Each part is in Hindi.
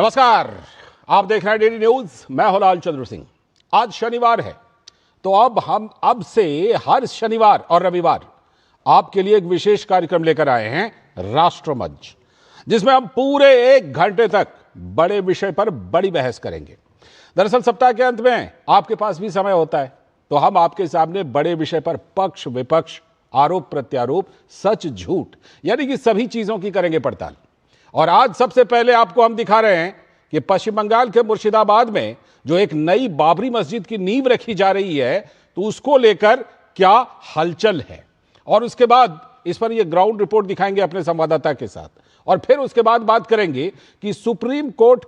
नमस्कार, आप देख रहे हैं डेली न्यूज। मैं हूं लाल चंद्र सिंह। आज शनिवार है, तो अब से हर शनिवार और रविवार आपके लिए एक विशेष कार्यक्रम लेकर आए हैं, राष्ट्रमंच, जिसमें हम पूरे 1 घंटे तक बड़े विषय पर बड़ी बहस करेंगे। दरअसल सप्ताह के अंत में आपके पास भी समय होता है, तो हम आपके सामने बड़े विषय पर पक्ष विपक्ष, आरोप प्रत्यारोप, सच झूठ, यानी कि सभी चीजों की करेंगे पड़ताल। और आज सबसे पहले आपको हम दिखा रहे हैं कि पश्चिम बंगाल के मुर्शिदाबाद में जो एक नई बाबरी मस्जिद की नींव रखी जा रही है, तो उसको लेकर क्या हलचल है, और उसके बाद इस पर यह ग्राउंड रिपोर्ट दिखाएंगे अपने संवाददाता के साथ। और फिर उसके बाद बात करेंगे कि सुप्रीम कोर्ट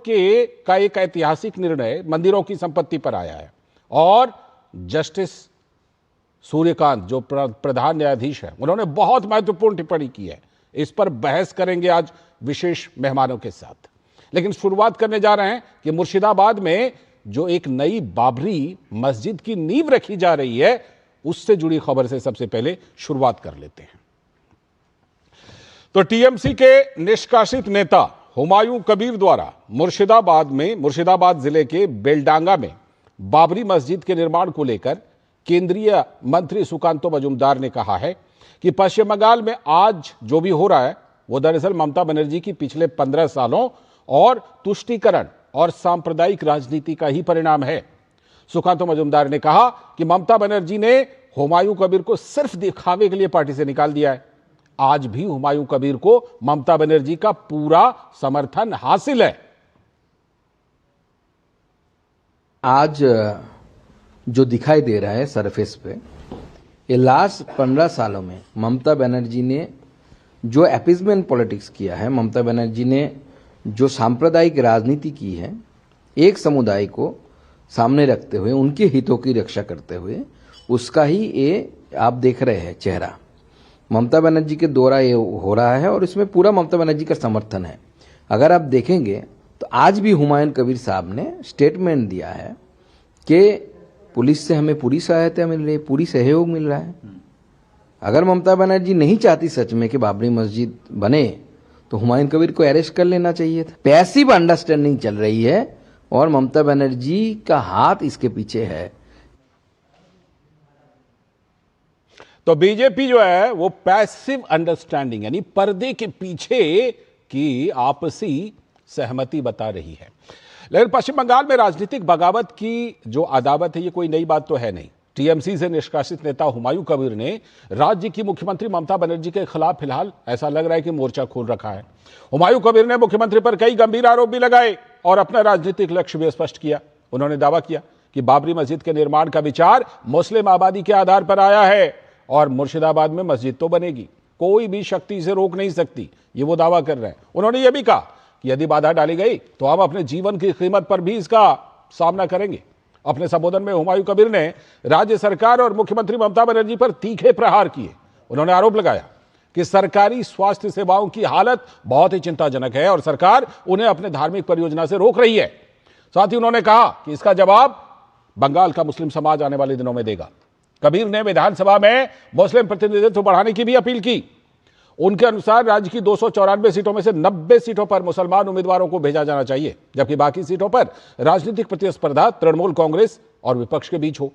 का एक ऐतिहासिक निर्णय मंदिरों की संपत्ति पर आया है, और जस्टिस सूर्यकांत जो प्रधान न्यायाधीश है, उन्होंने बहुत महत्वपूर्ण टिप्पणी की है। इस पर बहस करेंगे आज विशेष मेहमानों के साथ। लेकिन शुरुआत करने जा रहे हैं कि मुर्शिदाबाद में जो एक नई बाबरी मस्जिद की नींव रखी जा रही है, उससे जुड़ी खबर से सबसे पहले शुरुआत कर लेते हैं। तो टीएमसी के निष्कासित नेता हुमायूं कबीर द्वारा मुर्शिदाबाद जिले के बेलडांगा में बाबरी मस्जिद के निर्माण को लेकर केंद्रीय मंत्री सुकांतो मजूमदार ने कहा है कि पश्चिम बंगाल में आज जो भी हो रहा है, वो दरअसल ममता बनर्जी की पिछले 15 सालों और तुष्टीकरण और सांप्रदायिक राजनीति का ही परिणाम है। सुकांतो मजूमदार ने कहा कि ममता बनर्जी ने हुमायूं कबीर को सिर्फ दिखावे के लिए पार्टी से निकाल दिया है। आज भी हुमायूं कबीर को ममता बनर्जी का पूरा समर्थन हासिल है। आज जो दिखाई दे रहा है सरफेस पे, ये लास्ट 15 सालों में ममता बनर्जी ने जो अपीजमेंट पॉलिटिक्स किया है, ममता बनर्जी ने जो सांप्रदायिक राजनीति की है, एक समुदाय को सामने रखते हुए उनके हितों की रक्षा करते हुए, उसका ही ये आप देख रहे हैं चेहरा। ममता बनर्जी के द्वारा ये हो रहा है और इसमें पूरा ममता बनर्जी का समर्थन है। अगर आप देखेंगे तो आज भी हुमायूं कबीर साहब ने स्टेटमेंट दिया है कि पुलिस से हमें पूरी सहायता मिल रही है, पूरी सहयोग मिल रहा है। अगर ममता बनर्जी नहीं चाहती सच में कि बाबरी मस्जिद बने, तो हुमायूं कबीर को अरेस्ट कर लेना चाहिए था। पैसिव अंडरस्टैंडिंग चल रही है और ममता बनर्जी का हाथ इसके पीछे है। तो बीजेपी जो है वो पैसिव अंडरस्टैंडिंग यानी पर्दे के पीछे की आपसी सहमति बता रही है। लेकिन पश्चिम बंगाल में राजनीतिक बगावत की जो अदावत है, ये कोई नई बात तो है नहीं। टीएमसी से निष्कासित नेता हुमायूं कबीर ने राज्य की मुख्यमंत्री ममता बनर्जी के खिलाफ फिलहाल ऐसा लग रहा है कि मोर्चा खोल रखा है। हुमायूं कबीर ने मुख्यमंत्री पर कई गंभीर आरोप भी लगाए और अपना राजनीतिक लक्ष्य भी स्पष्ट किया। उन्होंने दावा किया कि बाबरी मस्जिद के निर्माण का विचार मुस्लिम आबादी के आधार पर आया है और मुर्शिदाबाद में मस्जिद तो बनेगी, कोई भी शक्ति इसे रोक नहीं सकती, ये वो दावा कर रहे हैं। उन्होंने ये भी कहा कि यदि बाधा डाली गई तो हम अपने जीवन की कीमत पर भी इसका सामना करेंगे। अपने संबोधन में हुमायूं कबीर ने राज्य सरकार और मुख्यमंत्री ममता बनर्जी पर तीखे प्रहार किए। उन्होंने आरोप लगाया कि सरकारी स्वास्थ्य सेवाओं की हालत बहुत ही चिंताजनक है और सरकार उन्हें अपने धार्मिक परियोजना से रोक रही है। साथ ही उन्होंने कहा कि इसका जवाब बंगाल का मुस्लिम समाज आने वाले दिनों में देगा। कबीर ने विधानसभा में मुस्लिम प्रतिनिधित्व बढ़ाने की भी अपील की। उनके अनुसार राज्य की 294 सीटों में से 90 सीटों पर मुसलमान उम्मीदवारों को भेजा जाना चाहिए, जबकि बाकी सीटों पर राजनीतिक प्रतिस्पर्धा तृणमूल कांग्रेस और विपक्ष के बीच हो।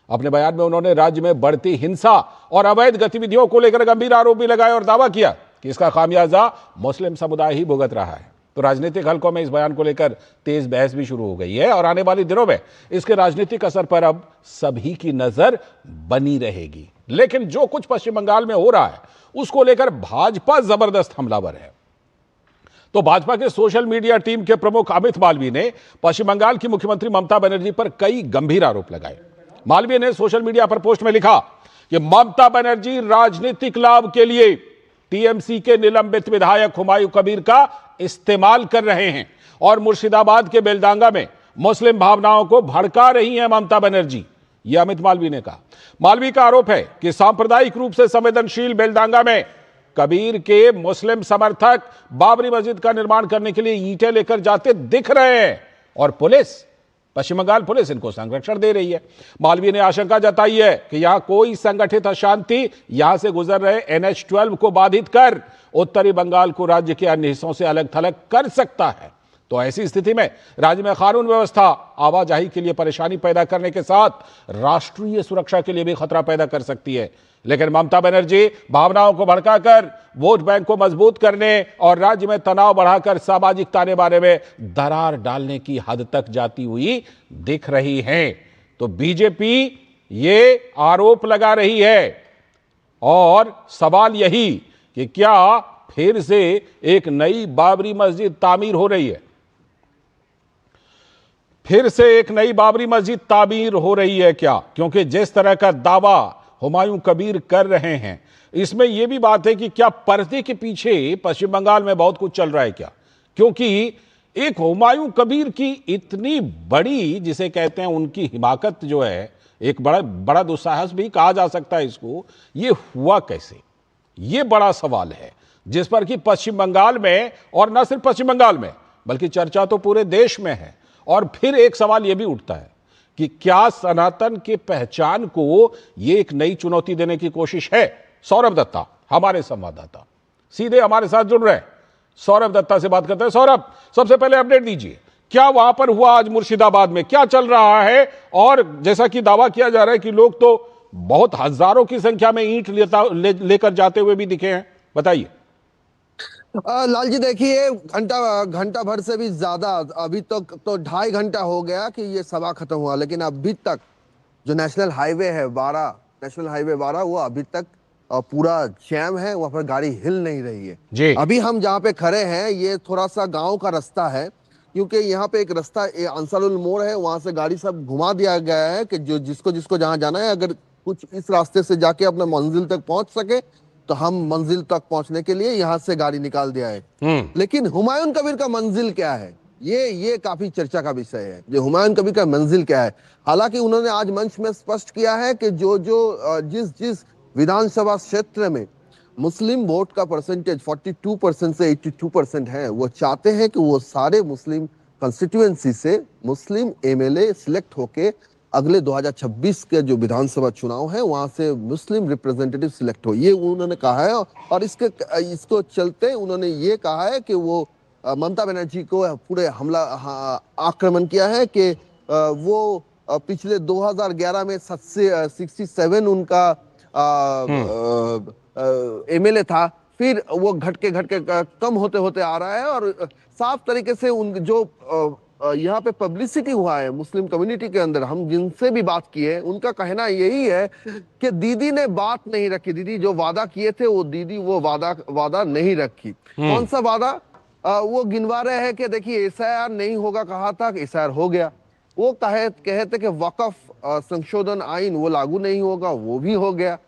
अपने बयान में उन्होंने राज्य में बढ़ती हिंसा और अवैध गतिविधियों को लेकर गंभीर आरोप भी लगाए और दावा किया कि इसका खामियाजा मुस्लिम समुदाय ही भुगत रहा है। तो राजनीतिक हलकों में इस बयान को लेकर तेज बहस भी शुरू हो गई है और आने वाले दिनों में इसके राजनीतिक असर पर अब सभी की नजर बनी रहेगी। लेकिन जो कुछ पश्चिम बंगाल में हो रहा है, उसको लेकर भाजपा जबरदस्त हमलावर है। तो भाजपा के सोशल मीडिया टीम के प्रमुख अमित मालवीय ने पश्चिम बंगाल की मुख्यमंत्री ममता बनर्जी पर कई गंभीर आरोप लगाए। मालवीय ने सोशल मीडिया पर पोस्ट में लिखा कि ममता बनर्जी राजनीतिक लाभ के लिए टीएमसी के निलंबित विधायक हुमायूं कबीर का इस्तेमाल कर रहे हैं और मुर्शिदाबाद के बेलडांगा में मुस्लिम भावनाओं को भड़का रही हैं ममता बनर्जी। यह अमित मालवीय ने कहा। मालवीय का आरोप है कि सांप्रदायिक रूप से संवेदनशील बेलडांगा में कबीर के मुस्लिम समर्थक बाबरी मस्जिद का निर्माण करने के लिए ईंटें लेकर जाते दिख रहे हैं और पश्चिम बंगाल पुलिस इनको संरक्षण दे रही है। मालवीय ने आशंका जताई है कि यहां कोई संगठित अशांति यहां से गुजर रहे NH-12 को बाधित कर उत्तरी बंगाल को राज्य के अन्य हिस्सों से अलग थलग कर सकता है। तो ऐसी स्थिति में राज्य में कानून व्यवस्था आवाजाही के लिए परेशानी पैदा करने के साथ राष्ट्रीय सुरक्षा के लिए भी खतरा पैदा कर सकती है। लेकिन ममता बनर्जी भावनाओं को भड़काकर वोट बैंक को मजबूत करने और राज्य में तनाव बढ़ाकर सामाजिक ताने बाने में दरार डालने की हद तक जाती हुई दिख रही हैं। तो बीजेपी ये आरोप लगा रही है और सवाल यही कि क्या फिर से एक नई बाबरी मस्जिद तामीर हो रही है, फिर से एक नई बाबरी मस्जिद तामीर हो रही है क्या? क्योंकि जिस तरह का दावा हुमायूं कबीर कर रहे हैं, इसमें यह भी बात है कि क्या पर्दे के पीछे पश्चिम बंगाल में बहुत कुछ चल रहा है क्या? क्योंकि एक हुमायूं कबीर की इतनी बड़ी, जिसे कहते हैं उनकी हिमाकत जो है, एक बड़ा बड़ा दुस्साहस भी कहा जा सकता है इसको, ये हुआ कैसे? ये बड़ा सवाल है जिस पर कि पश्चिम बंगाल में, और न सिर्फ पश्चिम बंगाल में बल्कि चर्चा तो पूरे देश में है। और फिर एक सवाल यह भी उठता है कि क्या सनातन के पहचान को यह एक नई चुनौती देने की कोशिश है? सौरभ दत्ता हमारे संवाददाता सीधे हमारे साथ जुड़ रहे हैं। सौरभ दत्ता से बात करते हैं। सौरभ, सबसे पहले अपडेट दीजिए, क्या वहां पर हुआ आज मुर्शिदाबाद में, क्या चल रहा है? और जैसा कि दावा किया जा रहा है कि लोग तो बहुत हजारों की संख्या में ईंट लेकर जाते हुए भी दिखे हैं, बताइए। लाल जी देखिए, घंटा भर से भी ज्यादा, अभी तक तो 2.5 घंटा हो गया कि ये सभा खत्म हुआ, लेकिन अभी तक जो नेशनल हाईवे 12 वो अभी तक पूरा जैम है, वहां पर गाड़ी हिल नहीं रही है जी। अभी हम जहाँ पे खड़े हैं ये थोड़ा सा गांव का रास्ता है, क्योंकि यहाँ पे एक रास्ता अंसारुल मोड़ है, वहां से गाड़ी सब घुमा दिया गया है कि जो जिसको जहाँ जाना है, अगर कुछ इस रास्ते से जाके अपने मंजिल तक पहुंच सके तो हम मंजिल तक पहुंचने के लिए यहाँ से गाड़ी निकाल दिया है। लेकिन हुमायूं कबीर का मंजिल क्या है, ये काफी चर्चा का विषय है। जो हुमायूं कबीर का मंजिल क्या है, हालांकि उन्होंने आज मंच में स्पष्ट किया है कि जिस विधानसभा क्षेत्र में मुस्लिम वोट का परसेंटेज 42% से 82% है, वो चाहते हैं कि वो सारे मुस्लिम कंस्टिट्यूएंसी से मुस्लिम एमएलए सिलेक्ट होके अगले 2026 के जो विधानसभा चुनाव है वहां से मुस्लिम रिप्रेजेंटेटिव सिलेक्ट हो, ये उन्होंने कहा है। और इसको चलते उन्होंने ये कहा है कि वो ममता बनर्जी को पूरे आक्रमण किया है कि वो पिछले 2011 में 67 उनका एमएलए था, फिर वो घट के कम होते होते आ रहा है। और साफ तरीके से उन जो यहाँ पे पब्लिसिटी हुआ है मुस्लिम कम्युनिटी के अंदर, हम जिनसे भी बात किए उनका कहना यही है कि दीदी ने बात नहीं रखी, दीदी जो वादा किए थे वो दीदी वो वादा नहीं रखी। कौन सा वादा? वो गिनवा रहे हैं कि देखिए एसआईआर नहीं होगा, कहा था कि एसआईआर हो गया। वो कहते कि वक्फ संशोधन आइन वो लागू नहीं होगा, वो भी हो गया।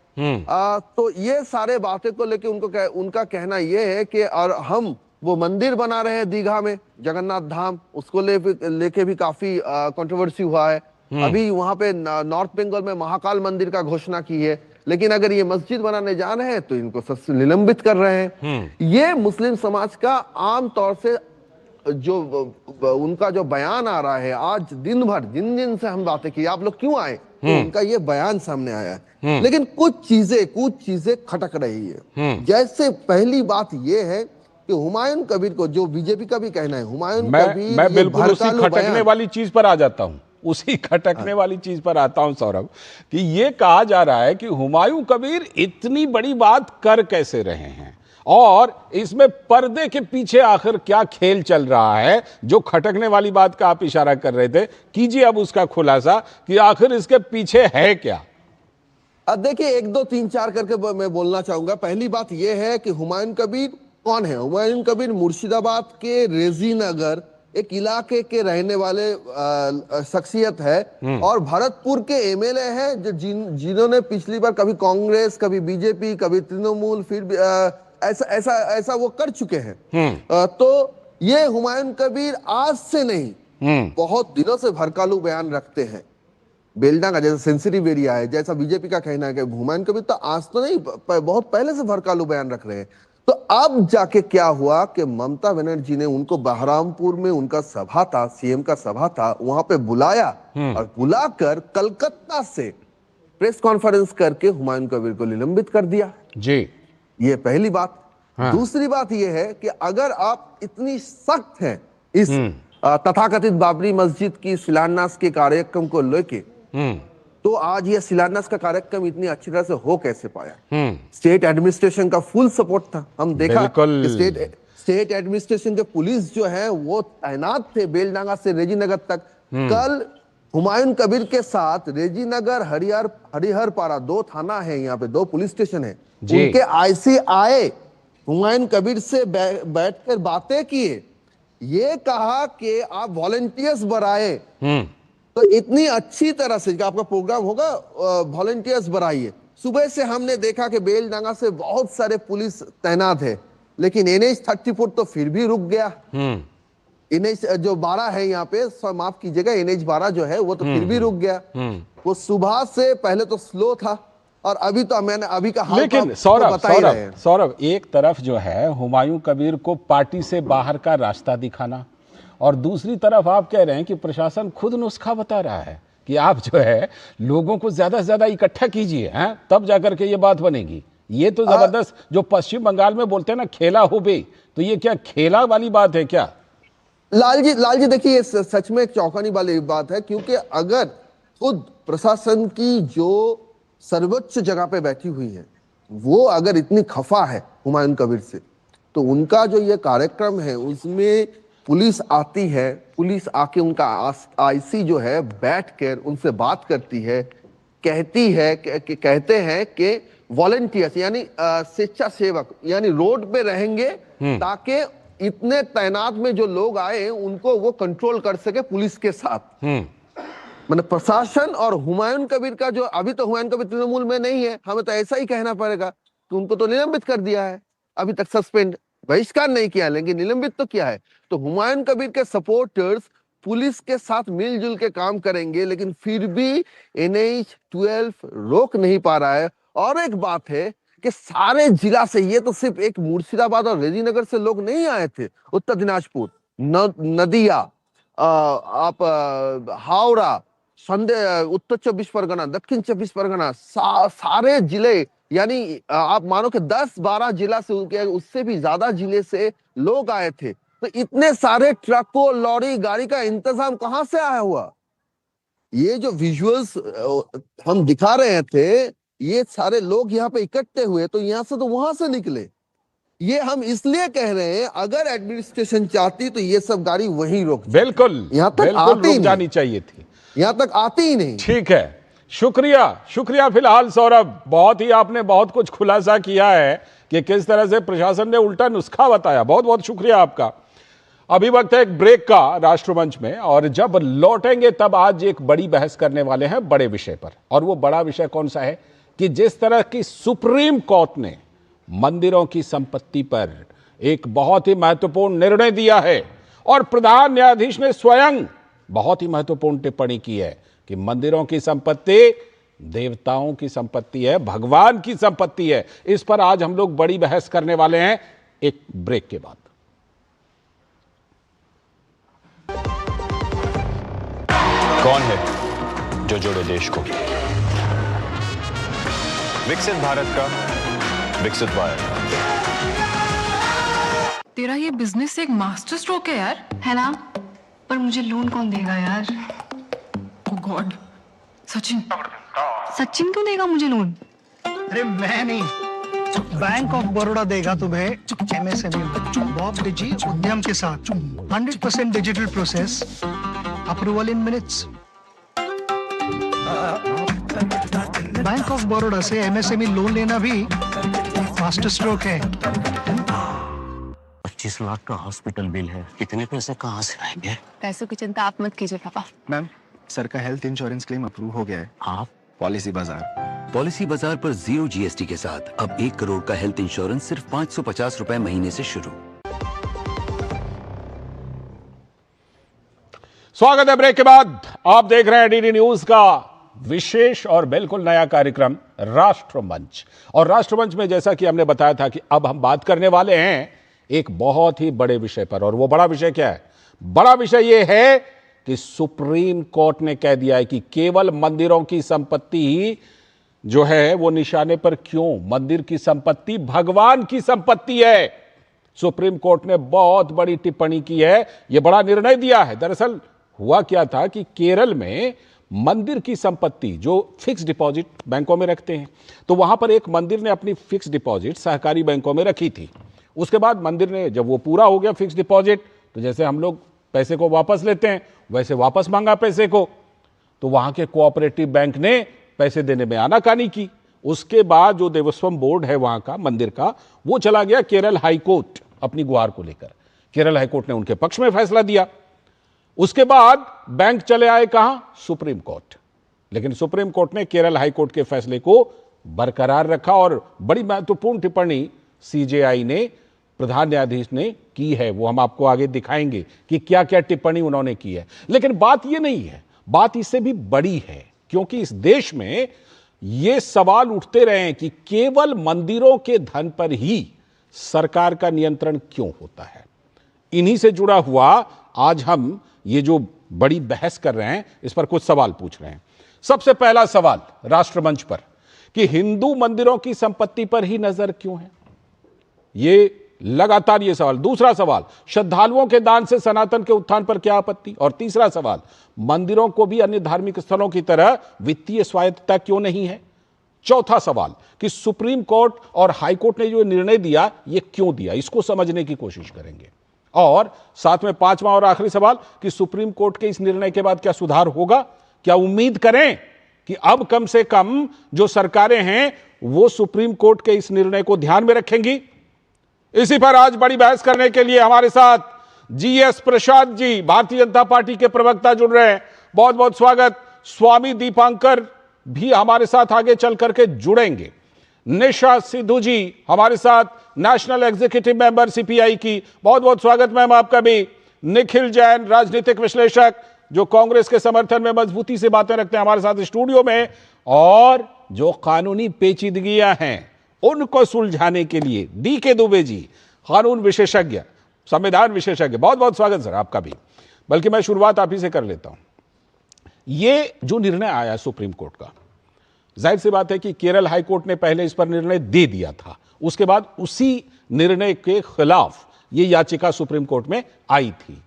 तो ये सारे बातें को लेके उनका कहना ये है कि और हम वो मंदिर बना रहे हैं दीघा में, जगन्नाथ धाम, उसको लेके भी काफी कंट्रोवर्सी हुआ है। अभी वहां पे नॉर्थ बंगाल में महाकाल मंदिर का घोषणा की है, लेकिन अगर ये मस्जिद बनाने जा रहे हैं तो इनको निलंबित कर रहे हैं। ये मुस्लिम समाज का आम तौर से जो उनका जो बयान आ रहा है, आज दिन भर जिन से हम बातें की, आप लोग क्यों आए, तो उनका ये बयान सामने आया है। लेकिन कुछ चीजें खटक रही है। जैसे पहली बात ये है कि हुमायूं कबीर को, जो बीजेपी का भी कहना है, हुमायूं कबीर, मैं बिल्कुल उसी खटकने वाली चीज पर आ जाता हूं, उसी खटकने वाली चीज पर आता हूं सौरभ, कि ये कहा जा रहा है कि हुमायूं कबीर इतनी बड़ी बात कर कैसे रहे हैं, और इसमें पर्दे के पीछे आखिर क्या खेल चल रहा है, जो खटकने वाली बात का आप इशारा कर रहे थे। कीजिए अब उसका खुलासा कि आखिर इसके पीछे है क्या। अब देखिए 1 2 3 4 करके मैं बोलना चाहूंगा। पहली बात यह है कि हुमायूं कबीर कौन है। हुमायूं कबीर मुर्शिदाबाद के रेजी नगर एक इलाके के रहने वाले शख्सियत है, और भरतपुर के एमएलए है, जो जिन्होंने पिछली बार कभी कांग्रेस, कभी बीजेपी, कभी तृणमूल, फिर ऐसा वो कर चुके हैं। तो ये हुमायूं कबीर आज से नहीं, बहुत दिनों से भड़कालू बयान रखते हैं। बेलडा का जैसा सेंसिटिव एरिया है, जैसा बीजेपी का कहना है कि हुमायूं कबीर तो आज तो नहीं, बहुत पहले से भड़कालू बयान रख रहे हैं। तो अब जाके क्या हुआ कि ममता बनर्जी ने उनको बहरामपुर में उनका सभा था, सीएम का सभा था, वहां पे बुलाया, और बुलाकर कलकत्ता से प्रेस कॉन्फ्रेंस करके हुमायूं कबीर को निलंबित कर दिया जी। ये पहली बात। दूसरी बात यह है कि अगर आप इतनी सख्त हैं इस तथाकथित बाबरी मस्जिद की शिलान्यास के कार्यक्रम को लेके, तो आज ये शिलान्यास का कार्यक्रम इतनी अच्छी तरह से हो कैसे पाया? स्टेट एडमिनिस्ट्रेशन का फुल सपोर्ट था। हम देखा स्टेट एडमिनिस्ट्रेशन के पुलिस जो है वो तैनात थे बेलडांगा से रेजीनगर तक। कल हुमायूं कबीर के साथ रेजीनगर हरिहर पारा 2 थाना है, यहाँ पे 2 पुलिस स्टेशन है, उनके आईसी आए, हुमायूं कबीर से बैठकर बातें किए, ये कहा कि आप वॉलंटियर्स बढ़ाए। तो इतनी अच्छी तरह से आपका प्रोग्राम होगा, वॉलंटियर्स बढ़ाइए। सुबह से हमने देखा कि बेलडांगा से बहुत सारे पुलिस तैनात है, लेकिन NH 34 तो फिर भी रुक गया। NH जो 12 है यहाँ पे, माफ कीजिएगा, NH 12 जो है वो तो फिर भी रुक गया। वो सुबह से पहले तो स्लो था और अभी तो मैंने अभी का हाल लेकिन सौरभ एक तरफ जो है हुमायूं कबीर को पार्टी से बाहर का रास्ता दिखाना, और दूसरी तरफ आप कह रहे हैं कि प्रशासन खुद नुस्खा बता रहा है कि आप जो है लोगों को ज्यादा से ज्यादा इकट्ठा कीजिए, हैं, तब जाकर के ये बात बनेगी। ये तो जबरदस्त, जो पश्चिम बंगाल में बोलते हैं ना खेला हो बे, तो ये क्या खेला वाली बात है क्या? लाल जी देखिए, ये सच में एक चौंकाने वाली बात है, क्योंकि अगर खुद प्रशासन की जो सर्वोच्च जगह पे बैठी हुई है वो अगर इतनी खफा है हुमायूं कबीर से, तो उनका जो ये कार्यक्रम है उसमें पुलिस आती है, पुलिस आके उनका आईसी जो है बैठकर उनसे बात करती है, कहते हैं कि वॉलंटियर्स यानी स्वेच्छासेवक यानी रोड पे रहेंगे ताकि इतने तैनात में जो लोग आए उनको वो कंट्रोल कर सके पुलिस के साथ। मैंने प्रशासन और हुमायूं कबीर का जो, अभी तो हुमायूं कबीर तृणमूल में नहीं है, हमें तो ऐसा ही कहना पड़ेगा कि उनको तो निलंबित कर दिया है, अभी तक सस्पेंड बहिष्कार नहीं किया, लेकिन निलंबित तो किया है। तो हुमायूं कबीर के सपोर्टर्स पुलिस के साथ मिलजुल के काम करेंगे, लेकिन फिर भी NH 12 रोक नहीं पा रहा है। और एक बात है कि सारे जिला से, ये तो सिर्फ एक मुर्शिदाबाद और रेजीनगर से लोग नहीं आए थे, उत्तर दिनाजपुर, नदिया, आप हावड़ा, उत्तर 24 परगना, दक्षिण 24 परगना, सारे जिले, यानी आप मानो कि 10-12 जिला से, उससे भी ज्यादा जिले से लोग आए थे। तो इतने सारे ट्रकों, लॉरी, गाड़ी का इंतजाम कहां से आया हुआ? ये जो विजुअल्स हम दिखा रहे थे, ये सारे लोग यहाँ पे इकट्ठे हुए तो यहाँ से तो वहां से निकले। ये हम इसलिए कह रहे हैं, अगर एडमिनिस्ट्रेशन चाहती तो ये सब गाड़ी वहीं रोक, बिल्कुल यहाँ तक आती जानी चाहिए थी, यहाँ तक आती ही नहीं। ठीक है, शुक्रिया फिलहाल सौरभ, बहुत ही आपने बहुत कुछ खुलासा किया है कि किस तरह से प्रशासन ने उल्टा नुस्खा बताया। बहुत बहुत शुक्रिया आपका। अभी वक्त है एक ब्रेक का राष्ट्रमंच में, और जब लौटेंगे तब आज एक बड़ी बहस करने वाले हैं बड़े विषय पर। और वो बड़ा विषय कौन सा है कि जिस तरह की सुप्रीम कोर्ट ने मंदिरों की संपत्ति पर एक बहुत ही महत्वपूर्ण निर्णय दिया है, और प्रधान न्यायाधीश ने स्वयं बहुत ही महत्वपूर्ण टिप्पणी की है कि मंदिरों की संपत्ति देवताओं की संपत्ति है, भगवान की संपत्ति है। इस पर आज हम लोग बड़ी बहस करने वाले हैं एक ब्रेक के बाद। कौन है जो जोड़े देश को? विकसित भारत का विकसित भारत। तेरा ये बिजनेस एक मास्टर स्ट्रोक है यार, है ना? पर मुझे लोन कौन देगा यार? ओह गॉड, सचिन क्यों देगा मुझे लोन? अरे मैं नहीं, बैंक ऑफ बड़ौदा देगा तुम्हें MSME बॉब डिजी उद्यम के साथ 100% digital process, approval in minutes. Bank of Baroda से MSME लोन लेना भी मास्टर स्ट्रोक है। 25 लाख का हॉस्पिटल बिल है, इतने पैसे कहाँ से आएंगे? पैसों की चिंता आप मत कीजिए पापा। मैम, सर का हेल्थ इंश्योरेंस क्लेम अप्रूव हो गया है। आप? पॉलिसी बाजार। पॉलिसी बाजार पर 0 GST के साथ अब 1 करोड़ का हेल्थ इंश्योरेंस सिर्फ 550 रुपए महीने से शुरू। स्वागत है ब्रेक के बाद। आप देख रहे हैं DD न्यूज का विशेष और बिल्कुल नया कार्यक्रम राष्ट्रमंच। और राष्ट्रमंच में जैसा कि हमने बताया था कि अब हम बात करने वाले हैं एक बहुत ही बड़े विषय पर। और वो बड़ा विषय क्या है? बड़ा विषय यह है कि सुप्रीम कोर्ट ने कह दिया है कि केवल मंदिरों की संपत्ति ही जो है वो निशाने पर क्यों? मंदिर की संपत्ति भगवान की संपत्ति है। सुप्रीम कोर्ट ने बहुत बड़ी टिप्पणी की है, यह बड़ा निर्णय दिया है। दरअसल हुआ क्या था कि केरल में मंदिर की संपत्ति जो फिक्स डिपॉजिट बैंकों में रखते हैं, तो वहां पर एक मंदिर ने अपनी फिक्स डिपॉजिट सहकारी बैंकों में रखी थी। उसके बाद मंदिर ने, जब वो पूरा हो गया फिक्स डिपॉजिट, तो जैसे हम लोग पैसे को वापस लेते हैं वैसे वापस मांगा पैसे को, तो वहां के कोऑपरेटिव बैंक ने पैसे देने में आनाकानी की। उसके बाद जो देवस्थानम बोर्ड है वहां का, मंदिर का, वो चला गया केरल हाई कोर्ट अपनी गुहार को लेकर। केरल हाई कोर्ट ने उनके पक्ष में फैसला दिया। उसके बाद बैंक चले आए कहां? Supreme court. लेकिन सुप्रीम कोर्ट ने केरल हाई कोर्ट के फैसले को बरकरार रखा और बड़ी महत्वपूर्ण टिप्पणी सीजेआई ने, प्रधान न्यायाधीश ने की है। वो हम आपको आगे दिखाएंगे कि क्या क्या टिप्पणी उन्होंने की है। लेकिन बात यह नहीं है, बात इससे भी बड़ी है, क्योंकि इस देश में यह सवाल उठते रहे हैं कि केवल मंदिरों के धन पर ही सरकार का नियंत्रण क्यों होता है। इन्हीं से जुड़ा हुआ आज हम ये जो बड़ी बहस कर रहे हैं, इस पर कुछ सवाल पूछ रहे हैं। सबसे पहला सवाल राष्ट्रमंच पर कि हिंदू मंदिरों की संपत्ति पर ही नजर क्यों है, ये लगातार ये सवाल। दूसरा सवाल, श्रद्धालुओं के दान से सनातन के उत्थान पर क्या आपत्ति। और तीसरा सवाल, मंदिरों को भी अन्य धार्मिक स्थलों की तरह वित्तीय स्वायत्तता क्यों नहीं है। चौथा सवाल कि सुप्रीम कोर्ट और हाई कोर्ट ने जो निर्णय दिया ये क्यों दिया, इसको समझने की कोशिश करेंगे। और साथ में पांचवा और आखिरी सवाल कि सुप्रीम कोर्ट के इस निर्णय के बाद क्या सुधार होगा, क्या उम्मीद करें कि अब कम से कम जो सरकारें हैं वो सुप्रीम कोर्ट के इस निर्णय को ध्यान में रखेंगी। इसी पर आज बड़ी बहस करने के लिए हमारे साथ जीएस प्रसाद जी, भारतीय जनता पार्टी के प्रवक्ता, जुड़ रहे हैं। बहुत बहुत स्वागत। स्वामी दीपांकर भी हमारे साथ आगे चल करके जुड़ेंगे। निशा सिद्धू जी हमारे साथ, नेशनल एग्जीक्यूटिव मेंबर सीपीआई की, बहुत बहुत स्वागत मैम आपका भी। निखिल जैन, राजनीतिक विश्लेषक, जो कांग्रेस के समर्थन में मजबूती से बातें रखते हैं, हमारे साथ स्टूडियो में। और जो कानूनी पेचीदगियां हैं उनको सुलझाने के लिए डीके दुबे जी, कानून विशेषज्ञ, संविधान विशेषज्ञ, बहुत बहुत स्वागत सर आपका भी। बल्कि मैं शुरुआत आप ही से कर लेता हूं। ये जो निर्णय आया सुप्रीम कोर्ट का, जाहिर सी बात है कि केरल हाई कोर्ट ने पहले इस पर निर्णय दे दिया था, उसके बाद उसी निर्णय के खिलाफ ये याचिका सुप्रीम कोर्ट में आई थी।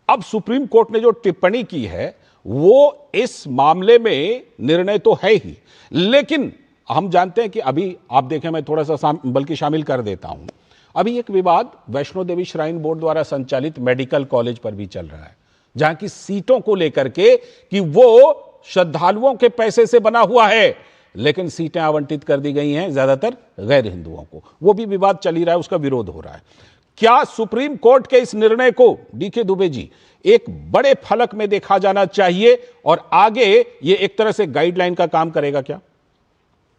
अब सुप्रीम कोर्ट ने जो टिप्पणी की है वो इस मामले में निर्णय तो है ही, लेकिन हम जानते हैं कि अभी आप देखें, मैं थोड़ा सा बल्कि शामिल कर देता हूं, अभी एक विवाद वैष्णो देवी श्राइन बोर्ड द्वारा संचालित मेडिकल कॉलेज पर भी चल रहा है, जहां की सीटों को लेकर के कि वो श्रद्धालुओं के पैसे से बना हुआ है, लेकिन सीटें आवंटित कर दी गई हैं ज्यादातर गैर हिंदुओं को। वो भी विवाद चल ही रहा है, उसका विरोध हो रहा है। क्या सुप्रीम कोर्ट के इस निर्णय को, डीके दुबे जी, एक बड़े फलक में देखा जाना चाहिए और आगे ये एक तरह से गाइडलाइन का काम करेगा क्या?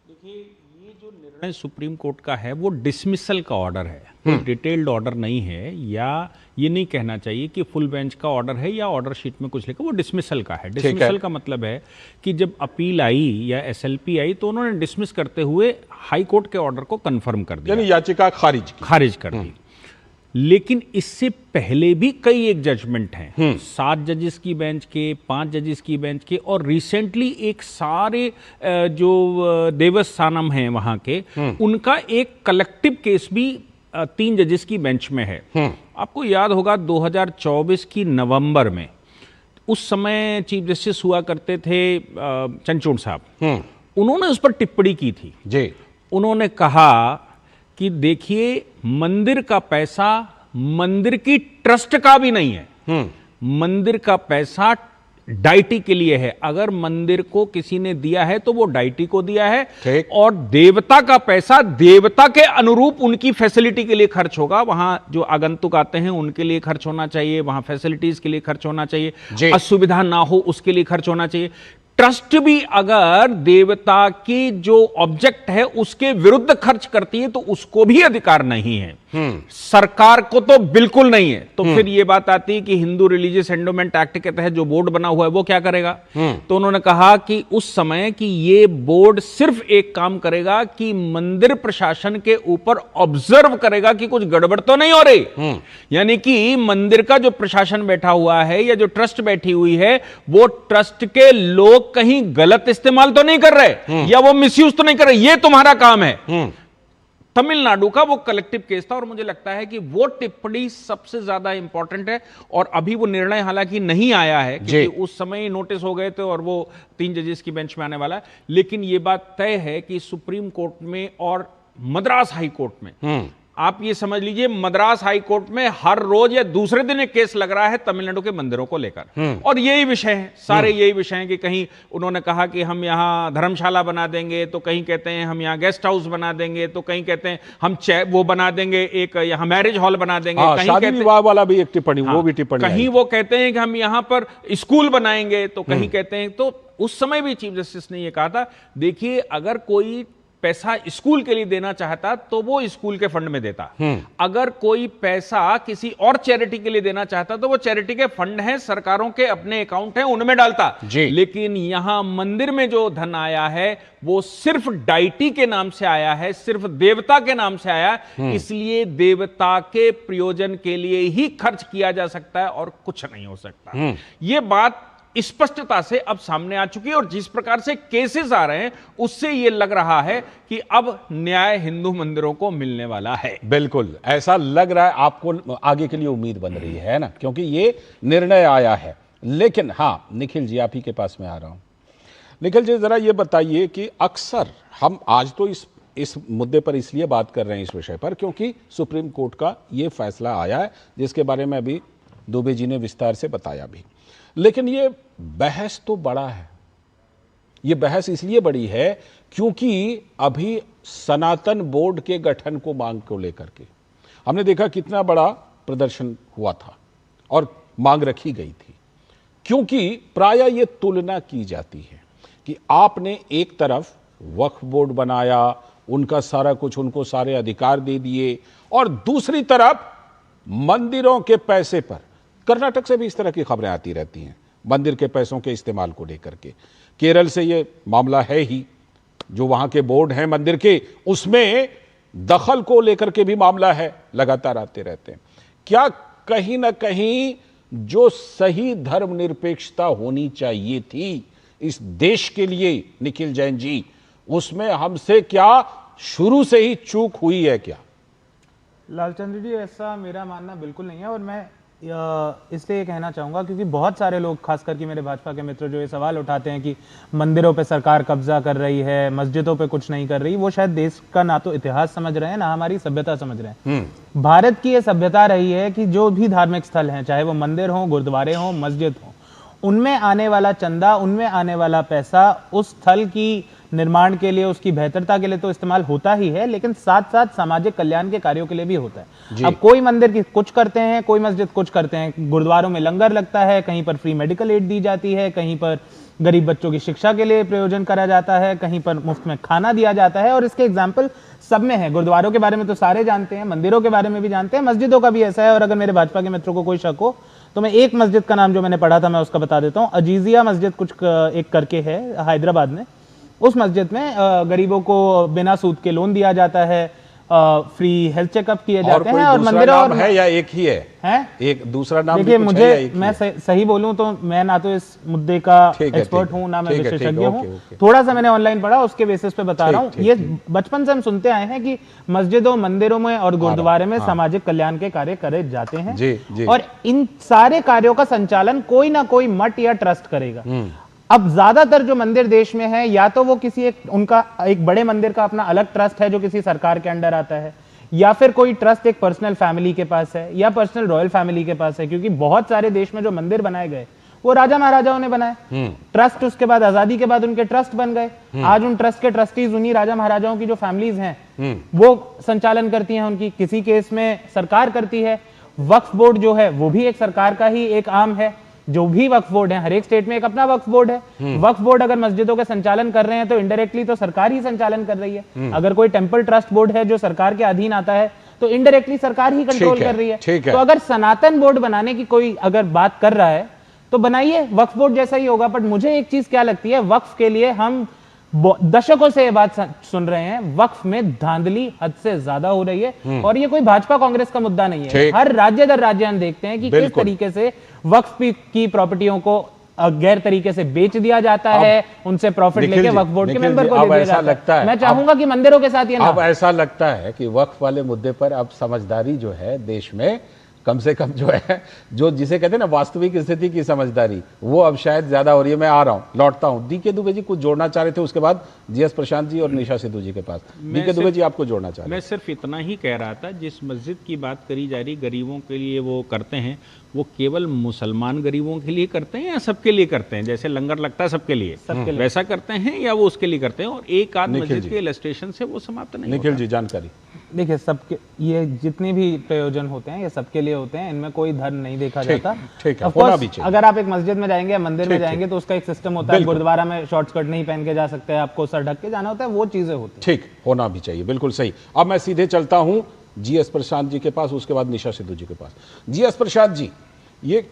देखिए, ये जो निर्णय सुप्रीम कोर्ट का है वो डिसमिसल का ऑर्डर है, कोई डिटेल्ड ऑर्डर नहीं है, या ये नहीं कहना चाहिए कि फुल बेंच का ऑर्डर है या ऑर्डर शीट में कुछ लिखा, वो डिसमिसल का है। डिसमिसल का मतलब है कि जब अपील आई या एसएलपी आई तो उन्होंने डिसमिस करते हुए हाई कोर्ट के ऑर्डर को कंफर्म कर दिया, यानी याचिका खारिज कर दी। लेकिन इससे पहले भी कई एक जजमेंट हैं, 7 जजेस की बेंच के, 5 जजेस की बेंच के, और रिसेंटली एक सारे जो देवस्थानम हैं वहां के, उनका एक कलेक्टिव केस भी 3 जजेस की बेंच में है। आपको याद होगा 2024 की नवंबर में, उस समय चीफ जस्टिस हुआ करते थे चंद्रचूड़ साहब, उन्होंने उस पर टिप्पणी की थी जी। उन्होंने कहा कि देखिए, मंदिर का पैसा मंदिर की ट्रस्ट का भी नहीं है, मंदिर का पैसा डाइटी के लिए है। अगर मंदिर को किसी ने दिया है तो वो डाइटी को दिया है, और देवता का पैसा देवता के अनुरूप उनकी फैसिलिटी के लिए खर्च होगा। वहां जो आगंतुक आते हैं उनके लिए खर्च होना चाहिए, वहां फैसिलिटीज के लिए खर्च होना चाहिए, असुविधा ना हो उसके लिए खर्च होना चाहिए। ट्रस्ट भी अगर देवता की जो ऑब्जेक्ट है उसके विरुद्ध खर्च करती है तो उसको भी अधिकार नहीं है, सरकार को तो बिल्कुल नहीं है। तो फिर ये बात आती है कि हिंदू रिलीजियस एंडोमेंट एक्ट के तहत जो बोर्ड बना हुआ है वो क्या करेगा। तो उन्होंने कहा कि उस समय कि ये बोर्ड सिर्फ एक काम करेगा कि मंदिर प्रशासन के ऊपर ऑब्जर्व करेगा कि कुछ गड़बड़ तो नहीं हो रही, यानी कि मंदिर का जो प्रशासन बैठा हुआ है या जो ट्रस्ट बैठी हुई है वो ट्रस्ट के लोग कहीं गलत इस्तेमाल तो नहीं कर रहे या वो मिसयूज तो नहीं कर रहे, ये तुम्हारा काम है। तमिलनाडु का वो कलेक्टिव केस था और मुझे लगता है कि वो टिप्पणी सबसे ज्यादा इंपॉर्टेंट है। और अभी वो निर्णय हालांकि नहीं आया है क्योंकि उस समय नोटिस हो गए थे और वो 3 जजेस की बेंच में आने वाला है, लेकिन ये बात तय है कि सुप्रीम कोर्ट में और मद्रास हाई कोर्ट में, आप ये समझ लीजिए मद्रास हाई कोर्ट में हर रोज या दूसरे दिन एक केस लग रहा है तमिलनाडु के मंदिरों को लेकर, और यही विषय है, सारे यही विषय हैं कि कहीं उन्होंने कहा कि हम यहाँ धर्मशाला बना देंगे, तो कहीं कहते हैं हम यहाँ गेस्ट हाउस बना देंगे, तो कहीं कहते हैं हम वो बना देंगे, एक यहाँ मैरिज हॉल बना देंगे, कहीं शादी विवाह वाला भी एक टिप्पणी, वो भी टिप्पणी, कहीं वो कहते हैं कि हम यहाँ पर स्कूल बनाएंगे, तो कहीं कहते हैं। तो उस समय भी चीफ जस्टिस ने ये कहा था, देखिए अगर कोई पैसा स्कूल के लिए देना चाहता तो वो स्कूल के फंड में देता, अगर कोई पैसा किसी और चैरिटी के लिए देना चाहता तो वो चैरिटी के फंड हैं, सरकारों के अपने अकाउंट हैं, उनमें डालता। लेकिन यहां मंदिर में जो धन आया है वो सिर्फ डाइटी के नाम से आया है, सिर्फ देवता के नाम से आया, इसलिए देवता के प्रयोजन के लिए ही खर्च किया जा सकता है और कुछ नहीं हो सकता। ये बात स्पष्टता से अब सामने आ चुकी है और जिस प्रकार से केसेस आ रहे हैं उससे यह लग रहा है कि अब न्याय हिंदू मंदिरों को मिलने वाला है। बिल्कुल ऐसा लग रहा है, आपको आगे के लिए उम्मीद बन रही है ना, क्योंकि ये निर्णय आया है। लेकिन हाँ निखिल जी, आप ही के पास में आ रहा हूं। निखिल जी जरा ये बताइए कि अक्सर हम आज तो इस मुद्दे पर इसलिए बात कर रहे हैं, इस विषय पर, क्योंकि सुप्रीम कोर्ट का ये फैसला आया है जिसके बारे में अभी दुबे जी ने विस्तार से बताया भी। लेकिन ये बहस तो बड़ा है, ये बहस इसलिए बड़ी है क्योंकि अभी सनातन बोर्ड के गठन को मांग को लेकर के हमने देखा कितना बड़ा प्रदर्शन हुआ था और मांग रखी गई थी, क्योंकि प्रायः ये तुलना की जाती है कि आपने एक तरफ वक्फ बोर्ड बनाया, उनका सारा कुछ, उनको सारे अधिकार दे दिए, और दूसरी तरफ मंदिरों के पैसे पर, कर्नाटक से भी इस तरह की खबरें आती रहती हैं मंदिर के पैसों के इस्तेमाल को लेकर के, केरल से ये मामला है ही, जो वहां के बोर्ड हैं मंदिर के उसमें दखल को लेकर के भी मामला है, लगातार आते रहते हैं। क्या कहीं ना कहीं जो सही धर्मनिरपेक्षता होनी चाहिए थी इस देश के लिए, निखिल जैन जी, उसमें हमसे क्या शुरू से ही चूक हुई है क्या? लालचंद्र जी, ऐसा मेरा मानना बिल्कुल नहीं है और मैं इसलिए ये कहना चाहूँगा क्योंकि बहुत सारे लोग, खास करके मेरे भाजपा के मित्र, जो ये सवाल उठाते हैं कि मंदिरों पे सरकार कब्जा कर रही है, मस्जिदों पे कुछ नहीं कर रही, वो शायद देश का ना तो इतिहास समझ रहे हैं ना हमारी सभ्यता समझ रहे हैं। भारत की ये सभ्यता रही है कि जो भी धार्मिक स्थल हैं, चाहे वो मंदिर हो, गुरुद्वारे हो, मस्जिद हो, उनमें आने वाला चंदा, उनमें आने वाला पैसा उस स्थल की निर्माण के लिए, उसकी बेहतरता के लिए तो इस्तेमाल होता ही है, लेकिन साथ साथ सामाजिक कल्याण के कार्यों के लिए भी होता है। अब कोई मंदिर की कुछ करते हैं, कोई मस्जिद कुछ करते हैं, गुरुद्वारों में लंगर लगता है, कहीं पर फ्री मेडिकल एड दी जाती है, कहीं पर गरीब बच्चों की शिक्षा के लिए प्रयोजन करा जाता है, कहीं पर मुफ्त में खाना दिया जाता है, और इसके एग्जाम्पल सब में है। गुरुद्वारों के बारे में तो सारे जानते हैं, मंदिरों के बारे में भी जानते हैं, मस्जिदों का भी ऐसा है। और अगर मेरे भाजपा के मित्रों को कोई शक हो तो मैं एक मस्जिद का नाम जो मैंने पढ़ा था मैं उसका बता देता हूँ। अजीजिया मस्जिद कुछ एक करके है हैदराबाद में, उस मस्जिद में गरीबों को बिना सूद के लोन दिया जाता है, फ्री हेल्थ चेकअप किए जाते हैं, और मंदिरों और है या एक ही है? एक दूसरा नाम? देखिए मुझे, मैं सही बोलूं तो मैं ना तो इस मुद्दे का एक्सपर्ट हूं ना मैं विशेषज्ञ हूं, थोड़ा सा मैंने ऑनलाइन पढ़ा, उसके बेसिस पे बता रहा हूं। ये बचपन से हम सुनते आए हैं कि मस्जिदों, मंदिरों में और गुरुद्वारे में सामाजिक कल्याण के कार्य करे जाते हैं, और इन सारे कार्यों का संचालन कोई ना कोई मठ या ट्रस्ट करेगा। अब ज्यादातर जो मंदिर देश में है, या तो वो किसी उनका एक बड़े मंदिर का अपना अलग ट्रस्ट है जो किसी सरकार के अंडर आता है, या फिर कोई ट्रस्ट एक पर्सनल फैमिली के पास है, या पर्सनल रॉयल फैमिली के पास है, क्योंकि बहुत सारे देश में जो मंदिर बनाए गए वो राजा महाराजाओं ने बनाए। ट्रस्ट उसके बाद आजादी के बाद उनके ट्रस्ट बन गए। आज उन ट्रस्ट के ट्रस्टीज उन्हीं राजा महाराजाओं की जो फैमिलीज हैं वो संचालन करती हैं उनकी, किसी केस में सरकार करती है। वक्फ बोर्ड जो है वो भी एक सरकार का ही एक आर्म है। जो भी वक्फ बोर्ड है, हर एक स्टेट में एक अपना वक्फ बोर्ड है। वक्फ बोर्ड अगर मस्जिदों के संचालन कर रहे हैं तो इनडायरेक्टली तो सरकार ही संचालन कर रही है। अगर कोई टेंपल ट्रस्ट बोर्ड है जो सरकार के अधीन आता है तो इनडायरेक्टली सरकार ही कंट्रोल कर रही है। तो अगर सनातन बोर्ड बनाने की कोई अगर बात कर रहा है तो बनाइए, वक्फ बोर्ड जैसा ही होगा। बट मुझे एक चीज क्या लगती है, वक्फ के लिए हम दशकों से ये बात सुन रहे हैं, वक्फ में धांधली हद से ज्यादा हो रही है, और ये कोई भाजपा कांग्रेस का मुद्दा नहीं है। हर राज्य दर राज्य हम देखते हैं कि किस तरीके से वक्फ की प्रॉपर्टियों को गैर तरीके से बेच दिया जाता है, उनसे प्रॉफिट लेके वक्फ बोर्ड के मेंबर को दे दिया जाता है। मैं चाहूंगा कि मंदिरों के साथ ये ना। अब ऐसा लगता है कि वक्फ वाले मुद्दे पर अब समझदारी जो है देश में कम से कम जो है, जो जिसे कहते हैं ना वास्तविक स्थिति की समझदारी, वो अब शायद ज्यादा हो रही है। मैं आ रहा हूं, लौटता हूं। डीके दुबे जी कुछ जोड़ना चाह रहे थे, उसके बाद जीएस प्रशांत जी और निशा सिद्धू जी के पास। डीके दुबे जी आपको जोड़ना चाह रहे थे। मैं सिर्फ इतना ही कह रहा था, जिस मस्जिद की बात करी जा रही, गरीबों के लिए वो करते हैं, वो केवल मुसलमान गरीबों के लिए करते हैं या सबके लिए करते हैं? जैसे लंगर लगता है सबके लिए, वैसा करते हैं या वो उसके लिए करते हैं? और एक आध मस्जिद के इलस्ट्रेशन से वो समाप्त नहीं निखिल जी जानकारी। देखिए, सबके ये जितने भी प्रयोजन होते हैं ये सबके लिए होते हैं, इनमें कोई धर्म नहीं देखा जाता। ठीक है, Of course, अगर आप एक मस्जिद में जाएंगे या मंदिर में जाएंगे तो उसका एक सिस्टम होता है। गुरुद्वारा में शॉर्ट स्कर्ट नहीं पहन के जा सकते, आपको सर ढक के जाना होता है, वो चीजें होती हैं। ठीक, होना भी चाहिए, बिल्कुल सही। अब मैं सीधे चलता हूं जीएस प्रशांत जी के पास, उसके बाद निशा सिद्धू जी के पास। जीएस प्रशांत जी, ये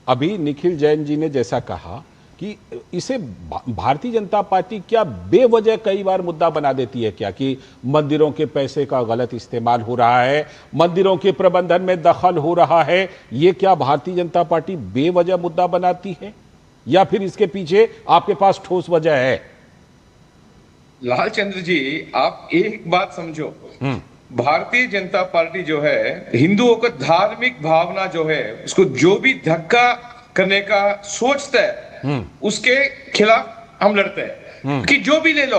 अभी निखिल जैन जी ने जैसा कहा कि इसे भारतीय जनता पार्टी क्या बेवजह कई बार मुद्दा बना देती है क्या, कि मंदिरों के पैसे का गलत इस्तेमाल हो रहा है, मंदिरों के प्रबंधन में दखल हो रहा है, ये क्या भारतीय जनता पार्टी बेवजह मुद्दा बनाती है, या फिर इसके पीछे आपके पास ठोस वजह है? लालचंद्र जी, आप एक बात समझो, भारतीय जनता पार्टी जो है हिंदुओं को धार्मिक भावना जो है उसको जो भी धक्का करने का सोचता है उसके खिलाफ हम लड़ते हैं। कि जो भी ले लो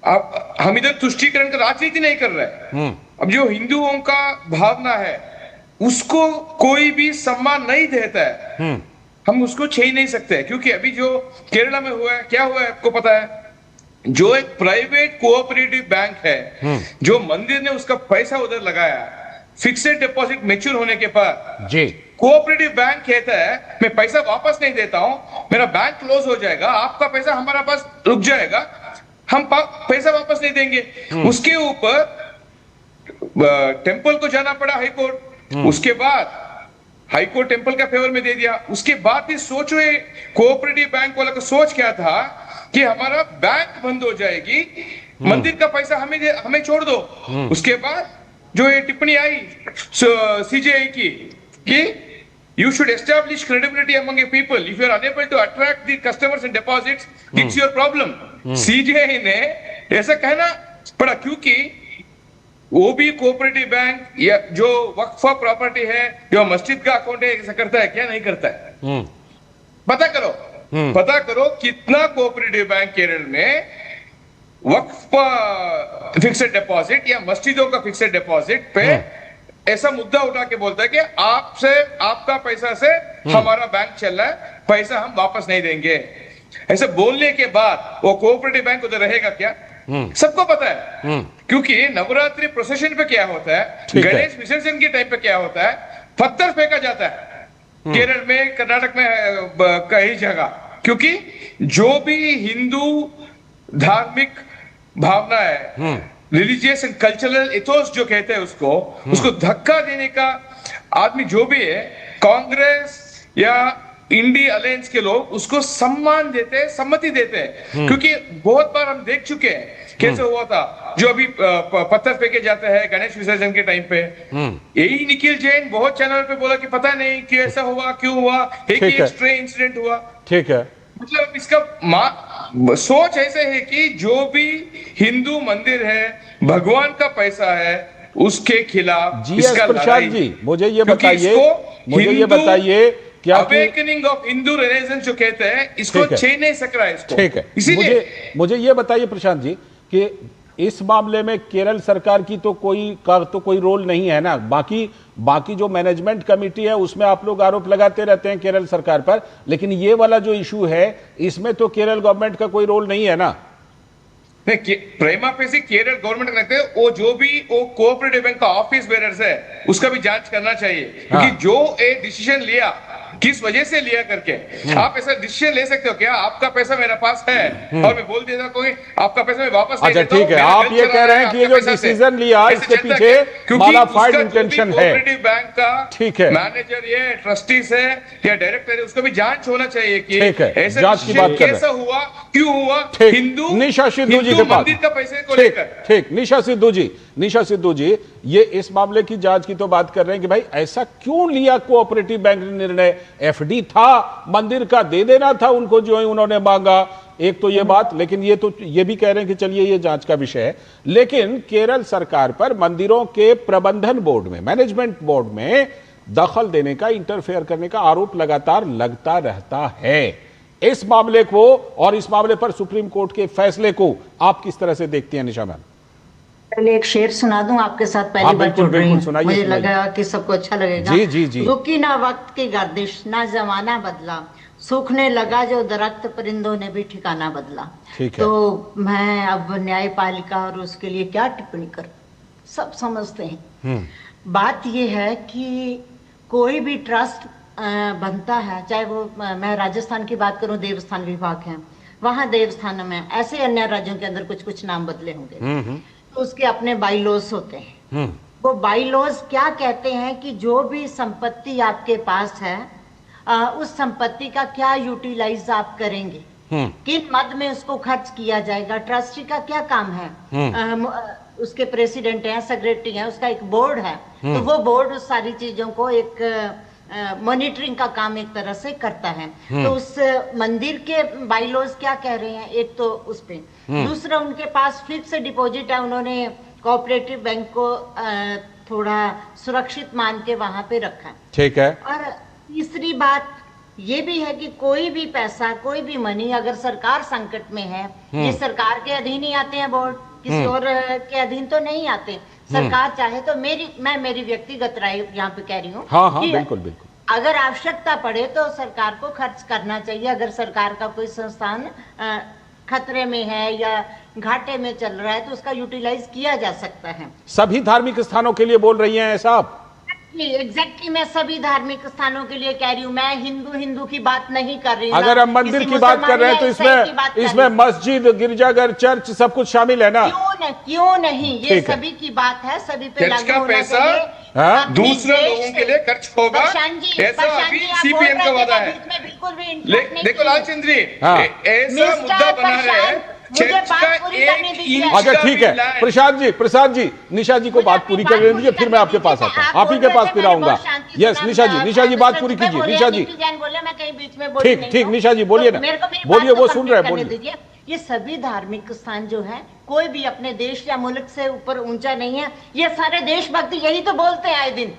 आप, हम इधर तुष्टीकरण का राजनीति नहीं कर रहे। अब जो हिंदुओं का भावना है उसको कोई भी सम्मान नहीं देता है, हम उसको छीन नहीं सकते। क्योंकि अभी जो केरला में हुआ है, क्या हुआ है आपको पता है? जो एक प्राइवेट कोऑपरेटिव बैंक है, जो मंदिर ने उसका पैसा उधर लगाया, फिक्सेड डिपॉजिट मैच्योर होने के बाद जी कोऑपरेटिव बैंक कहता है मैं पैसा वापस नहीं देता हूं, मेरा बैंक क्लोज हो जाएगा, आपका पैसा हमारा पास रुक जाएगा, हम पैसा वापस नहीं देंगे। उसके ऊपर टेंपल को जाना पड़ा हाई कोर्ट, उसके बाद हाई कोर्ट टेंपल का फेवर में दे दिया। उसके बाद भी सोचो कोऑपरेटिव बैंक वाला का सोच क्या था कि हमारा बैंक बंद हो जाएगी, मंदिर का पैसा हमें छोड़ दो। उसके बाद जो ये टिप्पणी आई सीजेआई की कि you should establish credibility among your people. If you are unable to attract the customers and deposits, it's your problem. CJI ने ऐसा कहना पड़ा क्योंकि वो भी कोऑपरेटिव बैंक या जो वक्फ प्रॉपर्टी है, जो मस्जिद का अकाउंट है, ऐसा करता है क्या? नहीं करता है। पता करो, पता करो कितना कोऑपरेटिव बैंक केरल में वक्फ फिक्सेड डिपॉजिट या मस्जिदों का फिक्सेड डिपॉजिट पे ऐसा मुद्दा उठा के बोलता है कि आपसे, आपका पैसा से हमारा बैंक चल रहा है, पैसा हम वापस नहीं देंगे। ऐसे बोलने के बाद वो कोऑपरेटिव बैंक उधर रहेगा क्या? सबको पता है। क्योंकि नवरात्रि प्रोसेशन पे क्या होता है, गणेश विसर्जन के टाइम पे क्या होता है, पत्थर फेंका जाता है केरल में, कर्नाटक में, कई जगह। क्योंकि जो भी हिंदू धार्मिक भावना है, रिलीजियस एंड कल्चरल इथोस जो कहते हैं उसको धक्का देने का आदमी जो भी है, कांग्रेस या इंडी अलायंस के लोग उसको सम्मान देते हैं, सम्मति देते हैं। क्योंकि बहुत बार हम देख चुके हैं कैसे हुआ था, जो अभी पत्थर फेंके जाते हैं गणेश विसर्जन के टाइम पे। यही निखिल जैन बहुत चैनल पे बोला कि पता नहीं कि ऐसा हुआ, क्यों हुआ, एक ही स्ट्रे इंसिडेंट हुआ। ठीक है, मतलब इसका सोच ऐसे है कि जो भी हिंदू मंदिर है, भगवान का पैसा है, उसके खिलाफ इसका प्रसाद जी मुझे ये बताइए क्या अवेकनिंग ऑफ हिंदू रेनेसेंस जो कहते हैं, इसको छीन नहीं सक रहा है इसको। ठीक है, इसीलिए मुझे ये बताइए प्रशांत जी कि इस मामले में केरल सरकार की तो कोई रोल नहीं है ना। बाकी जो मैनेजमेंट कमेटी है उसमें आप लोग आरोप लगाते रहते हैं केरल सरकार पर, लेकिन ये वाला जो इशू है इसमें तो केरल गवर्नमेंट का कोई रोल नहीं है ना। प्रेमा पेशी केरल गवर्नमेंट लगते हैं, वो जो भी वो कोऑपरेटिव बैंक का ऑफिस बेरर्स है उसका भी जांच करना चाहिए। क्योंकि जो एक डिसीजन लिया किस वजह से लिया करके, आप ऐसा डिसीजन ले सकते हो क्या? आपका पैसा मेरे पास है और मैं बोल देता कोई आपका पैसा मैं वापस नहीं देता हूं। ठीक है, आप ये कह रहे हैं कि ये जो डिसीजन लिया इसके पीछे मालाफाइड इंटेंशन है। कोऑपरेटिव बैंक का ठीक है, मैनेजर ये ट्रस्टीज है या डायरेक्टर है, उसको भी जांच होना चाहिए कि ऐसा जांच की बात कर कैसा हुआ, क्यों हुआ। हिंदू निशा सिद्धू जी के पास मंदिर का पैसे को लेकर। ठीक, निशा सिद्धू जी ये इस मामले की जांच की तो बात कर रहे हैं कि भाई ऐसा क्यों लिया कोऑपरेटिव बैंक ने निर्णय। एफडी था, मंदिर का दे देना था उनको जो है उन्होंने मांगा, एक तो ये बात। लेकिन ये भी कह रहे हैं कि चलिए ये जांच का विषय है। लेकिन केरल सरकार पर मंदिरों के प्रबंधन बोर्ड में, मैनेजमेंट बोर्ड में दखल देने का, इंटरफेयर करने का आरोप लगातार लगता रहता है। इस मामले को और इस मामले पर सुप्रीम कोर्ट के फैसले को आप किस तरह से देखती हैं निशा मैम? पहले एक शेर सुना दूं आपके साथ, पहली बार जुड़ रही हूं, मुझे लगा कि सबको अच्छा लगेगा। जी जी जी। रुकी ना वक्त की गर्दिश, ना जमाना बदला, सूखने लगा जो दरख्त, परिंदों ने भी ठिकाना बदला। ठीक है। तो मैं अब न्यायपालिका और उसके लिए क्या टिप्पणी करूं, सब समझते हैं। बात यह है कि कोई भी ट्रस्ट बनता है, चाहे वो, मैं राजस्थान की बात करूं, देवस्थान विभाग है, वहां देवस्थान में, ऐसे अन्य राज्यों के अंदर कुछ कुछ नाम बदले होंगे, तो उसके अपने बाईलॉज होते हैं। वो बाईलॉज क्या कहते हैं कि जो भी संपत्ति आपके पास है, उस संपत्ति का क्या यूटिलाइज आप करेंगे, किन मद में उसको खर्च किया जाएगा, ट्रस्टी का क्या काम है, उसके प्रेसिडेंट हैं, सेक्रेटरी हैं, उसका एक बोर्ड है, तो वो बोर्ड उस सारी चीजों को एक मॉनिटरिंग का काम एक तरह से करता है। तो उस मंदिर के बाईलॉज क्या कह रहे हैं, एक तो उस पे, दूसरा उनके पास फिक्स डिपॉजिट है, उन्होंने कोऑपरेटिव बैंक को थोड़ा सुरक्षित मान के वहां पे रखा। ठीक है। और तीसरी बात ये भी है कि कोई भी पैसा, कोई भी मनी अगर सरकार संकट में है, ये सरकार के अधीन ही आते हैं बोर्ड, किसी और के अधीन तो नहीं आते। सरकार चाहे तो मैं मेरी व्यक्तिगत राय यहाँ पे कह रही हूँ, हाँ, बिल्कुल बिल्कुल, अगर आवश्यकता पड़े तो सरकार को खर्च करना चाहिए। अगर सरकार का कोई संस्थान खतरे में है या घाटे में चल रहा है तो उसका यूटिलाइज किया जा सकता है। सभी धार्मिक स्थानों के लिए बोल रही हैं साहब? एग्जैक्टली मैं सभी धार्मिक स्थानों के लिए कह रही हूँ, मैं हिंदू की बात नहीं कर रही। अगर हम मंदिर की बात कर रहे हैं तो इसमें मस्जिद, गिरजाघर, चर्च सब कुछ शामिल है ना? क्यों नहीं, ये सभी की बात है, सभी पे चर्च का पैसा दूसरे लोगों के लिए खर्च होगा, ऐसा अभी सीपीएम का वादा है। देखो लालचंद जी, ऐसा मुद्दा बना रहे हैं। अच्छा ठीक है प्रशांत जी, निशा जी को बात पूरी कर दीजिए, फिर मैं आपके पास आता हूँ, आप ही के पास फिर आऊंगा। यस निशा जी बात पूरी कीजिए। निशा जी ठीक, निशा जी बोलिए ना, बोलिए, वो सुन रहे हैं, बोलिए। ये सभी धार्मिक स्थान जो है, कोई भी अपने देश या मुल्क से ऊपर ऊंचा नहीं है। ये सारे देशभक्त यही तो बोलते हैं आए दिन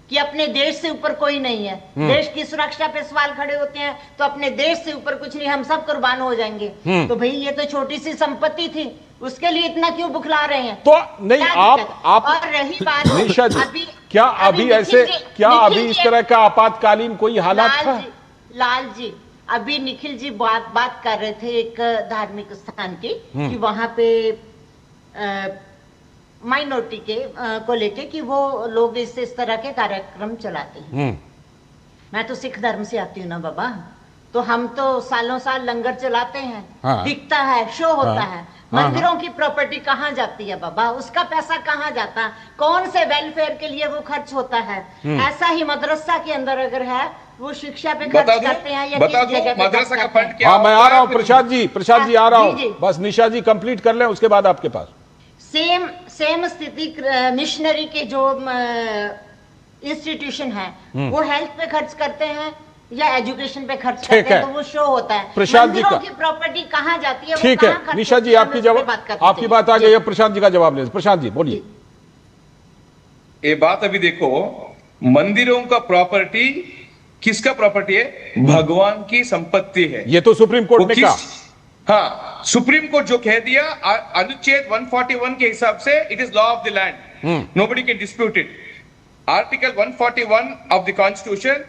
कि अपने देश से ऊपर कोई नहीं है, देश की सुरक्षा पे सवाल खड़े होते हैं, तो अपने देश से ऊपर कुछ नहीं, हम सब कुर्बान हो जाएंगे। तो भाई ये तो छोटी सी संपत्ति थी, उसके लिए इतना क्यों बुखला रहे हैं? तो नहीं आप और रही बात निशा जी, क्या अभी इस तरह का आपातकालीन कोई हालात था? लाल जी, अभी निखिल जी बात कर रहे थे एक धार्मिक स्थान की, कि वहां पे माइनॉरिटी के को लेके कि वो लोग इस तरह के कार्यक्रम चलाते हैं। मैं तो सिख धर्म से आती हूँ ना बाबा, तो हम तो सालों साल लंगर चलाते हैं, दिखता है, शो होता है। मंदिरों की प्रॉपर्टी कहाँ जाती है बाबा, उसका पैसा कहाँ जाता है, कौन से वेलफेयर के लिए वो खर्च होता है? ऐसा ही मदरसा के अंदर अगर है, वो शिक्षा पे खर्च करते हैं या किस जगह पे मदरसा का फंड क्या? हाँ मैं आ रहा हूँ प्रसाद जी आ रहा हूँ, बस निशा जी कंप्लीट कर लें, उसके बाद आपके पास। सेम स्थिति मिशनरी के जो इंस्टीट्यूशन है, वो हेल्थ पे खर्च करते हैं या एजुकेशन पे खर्च करते हैं, तो वो शो होता है। प्रशांत जी की प्रॉपर्टी कहाँ जाती है? ठीक है निशा जी, आपकी बात आ गई, प्रशांत जी का जवाब ले। प्रशांत जी बोलिए। ये बात अभी देखो, मंदिरों का प्रॉपर्टी किसका प्रॉपर्टी है? भगवान की संपत्ति है। ये तो सुप्रीम कोर्ट ने कहा। हाँ, सुप्रीम कोर्ट जो कह दिया अनुच्छेद 141 के हिसाब से, it is law of the land, nobody can dispute it. Article 141 of the constitution,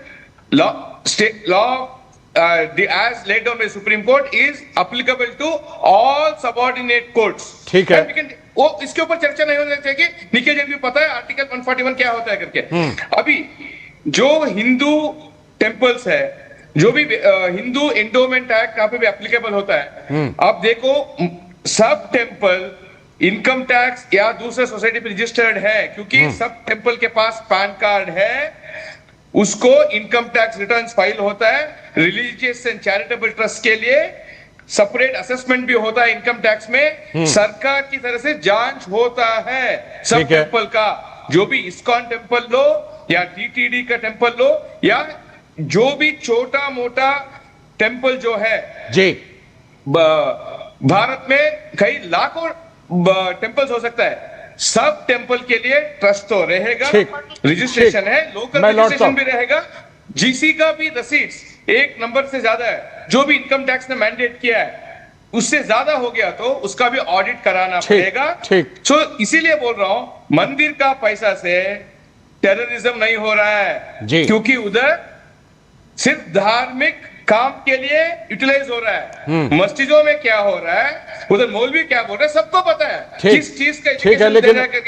as laid down by Supreme Court is applicable to all subordinate courts. ठीक है, वो इसके ऊपर चर्चा नहीं होनी चाहिए। निखिल जी भी पता है आर्टिकल 141 क्या होता है करके। अभी जो हिंदू टेम्पल्स है, जो भी हिंदू एंडोमेंट एक्ट यहाँ पे भी एप्लीकेबल होता है। आप देखो सब टेम्पल इनकम टैक्स या दूसरे सोसाइटी पे रजिस्टर्ड है, क्योंकि सब टेम्पल के पास पैन कार्ड है, उसको इनकम टैक्स रिटर्न्स फाइल होता है। रिलीजियस एंड चैरिटेबल ट्रस्ट के लिए सेपरेट असेसमेंट भी होता है इनकम टैक्स में। सरकार की तरफ से जांच होता है सब टेम्पल का। जो भी इस्कॉन टेम्पल लो या टीटीडी का टेम्पल लो या जो भी छोटा मोटा टेम्पल जो है जी, भारत में कई लाखों टेम्पल्स हो सकता है, सब टेम्पल के लिए ट्रस्ट तो रहेगा, रजिस्ट्रेशन है, लोकल रजिस्ट्रेशन भी रहेगा, जीसी का भी रसीट्स 1 नंबर से ज्यादा है, जो भी इनकम टैक्स ने मैंडेट किया है उससे ज्यादा हो गया तो उसका भी ऑडिट कराना पड़ेगा। तो इसीलिए बोल रहा हूं मंदिर का पैसा से टेररिज्म नहीं हो रहा है क्योंकि उधर सिर्फ धार्मिक काम के लिए यूटिलाइज हो रहा है। मस्जिदों में क्या हो रहा है, उधर मौलवी क्या बोल रहे हैं, सबको पता है किस चीज का ठीक है।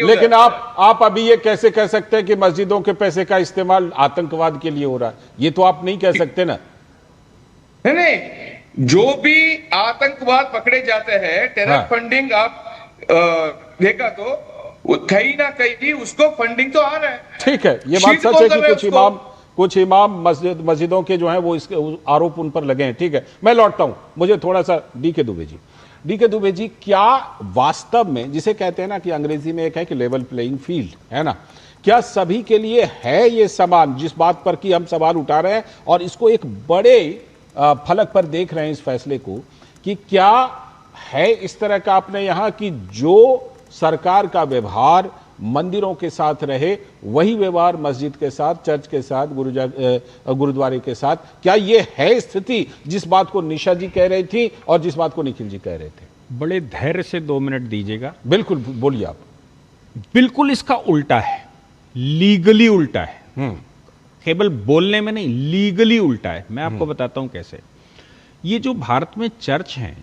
लेकिन आप अभी ये कैसे कह सकते हैं कि मस्जिदों के पैसे का इस्तेमाल आतंकवाद के लिए हो रहा है? ये तो आप नहीं कह सकते ना। नहीं, जो भी आतंकवाद पकड़े जाते हैं, टेरर फंडिंग आप देखा तो कहीं ना कहीं उसको फंडिंग तो आ रहा है। ठीक है, ये बात सच है कि कुछ इमाम मस्जिदों के जो हैं वो इसके आरोप उन पर लगे हैं। ठीक है, मैं लौटता हूं, मुझे थोड़ा सा डी के दुबे जी, क्या वास्तव में जिसे कहते हैं ना कि अंग्रेजी में एक है कि लेवल प्लेइंग फील्ड है ना, क्या सभी के लिए है ये समान, जिस बात पर कि हम सवाल उठा रहे हैं और इसको एक बड़े फलक पर देख रहे हैं इस फैसले को, कि क्या है इस तरह का आपने यहां कि जो सरकार का व्यवहार मंदिरों के साथ रहे वही व्यवहार मस्जिद के साथ, चर्च के साथ, गुरुद्वारे के साथ? क्या ये है स्थिति जिस बात को निशा जी कह रही थी और जिस बात को निखिल जी कह रहे थे? बड़े धैर्य से 2 मिनट दीजिएगा। बिल्कुल, बोलिए आप। बिल्कुल इसका उल्टा है, लीगली उल्टा है, केवल बोलने में नहीं, लीगली उल्टा है। मैं आपको बताता हूं कैसे। ये जो भारत में चर्च हैं,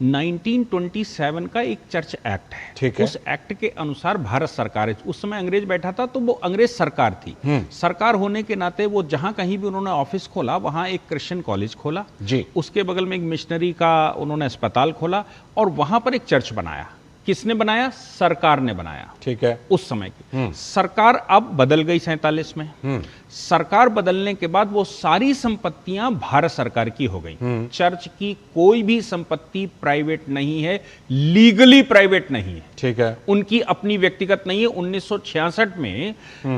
1927 का एक चर्च एक्ट है, ठीक है। उस एक्ट के अनुसार भारत सरकार है, उस समय अंग्रेज बैठा था तो वो अंग्रेज सरकार थी। सरकार होने के नाते वो जहां कहीं भी उन्होंने ऑफिस खोला वहां एक क्रिश्चियन कॉलेज खोला जी, उसके बगल में एक मिशनरी का उन्होंने अस्पताल खोला और वहां पर एक चर्च बनाया। किसने बनाया? सरकार ने बनाया। ठीक है, उस समय की सरकार अब बदल गई 47 में। सरकार बदलने के बाद वो सारी संपत्तियां भारत सरकार की हो गई। चर्च की कोई भी संपत्ति प्राइवेट नहीं है, लीगली प्राइवेट नहीं है। ठीक है, उनकी अपनी व्यक्तिगत नहीं है। 1966 में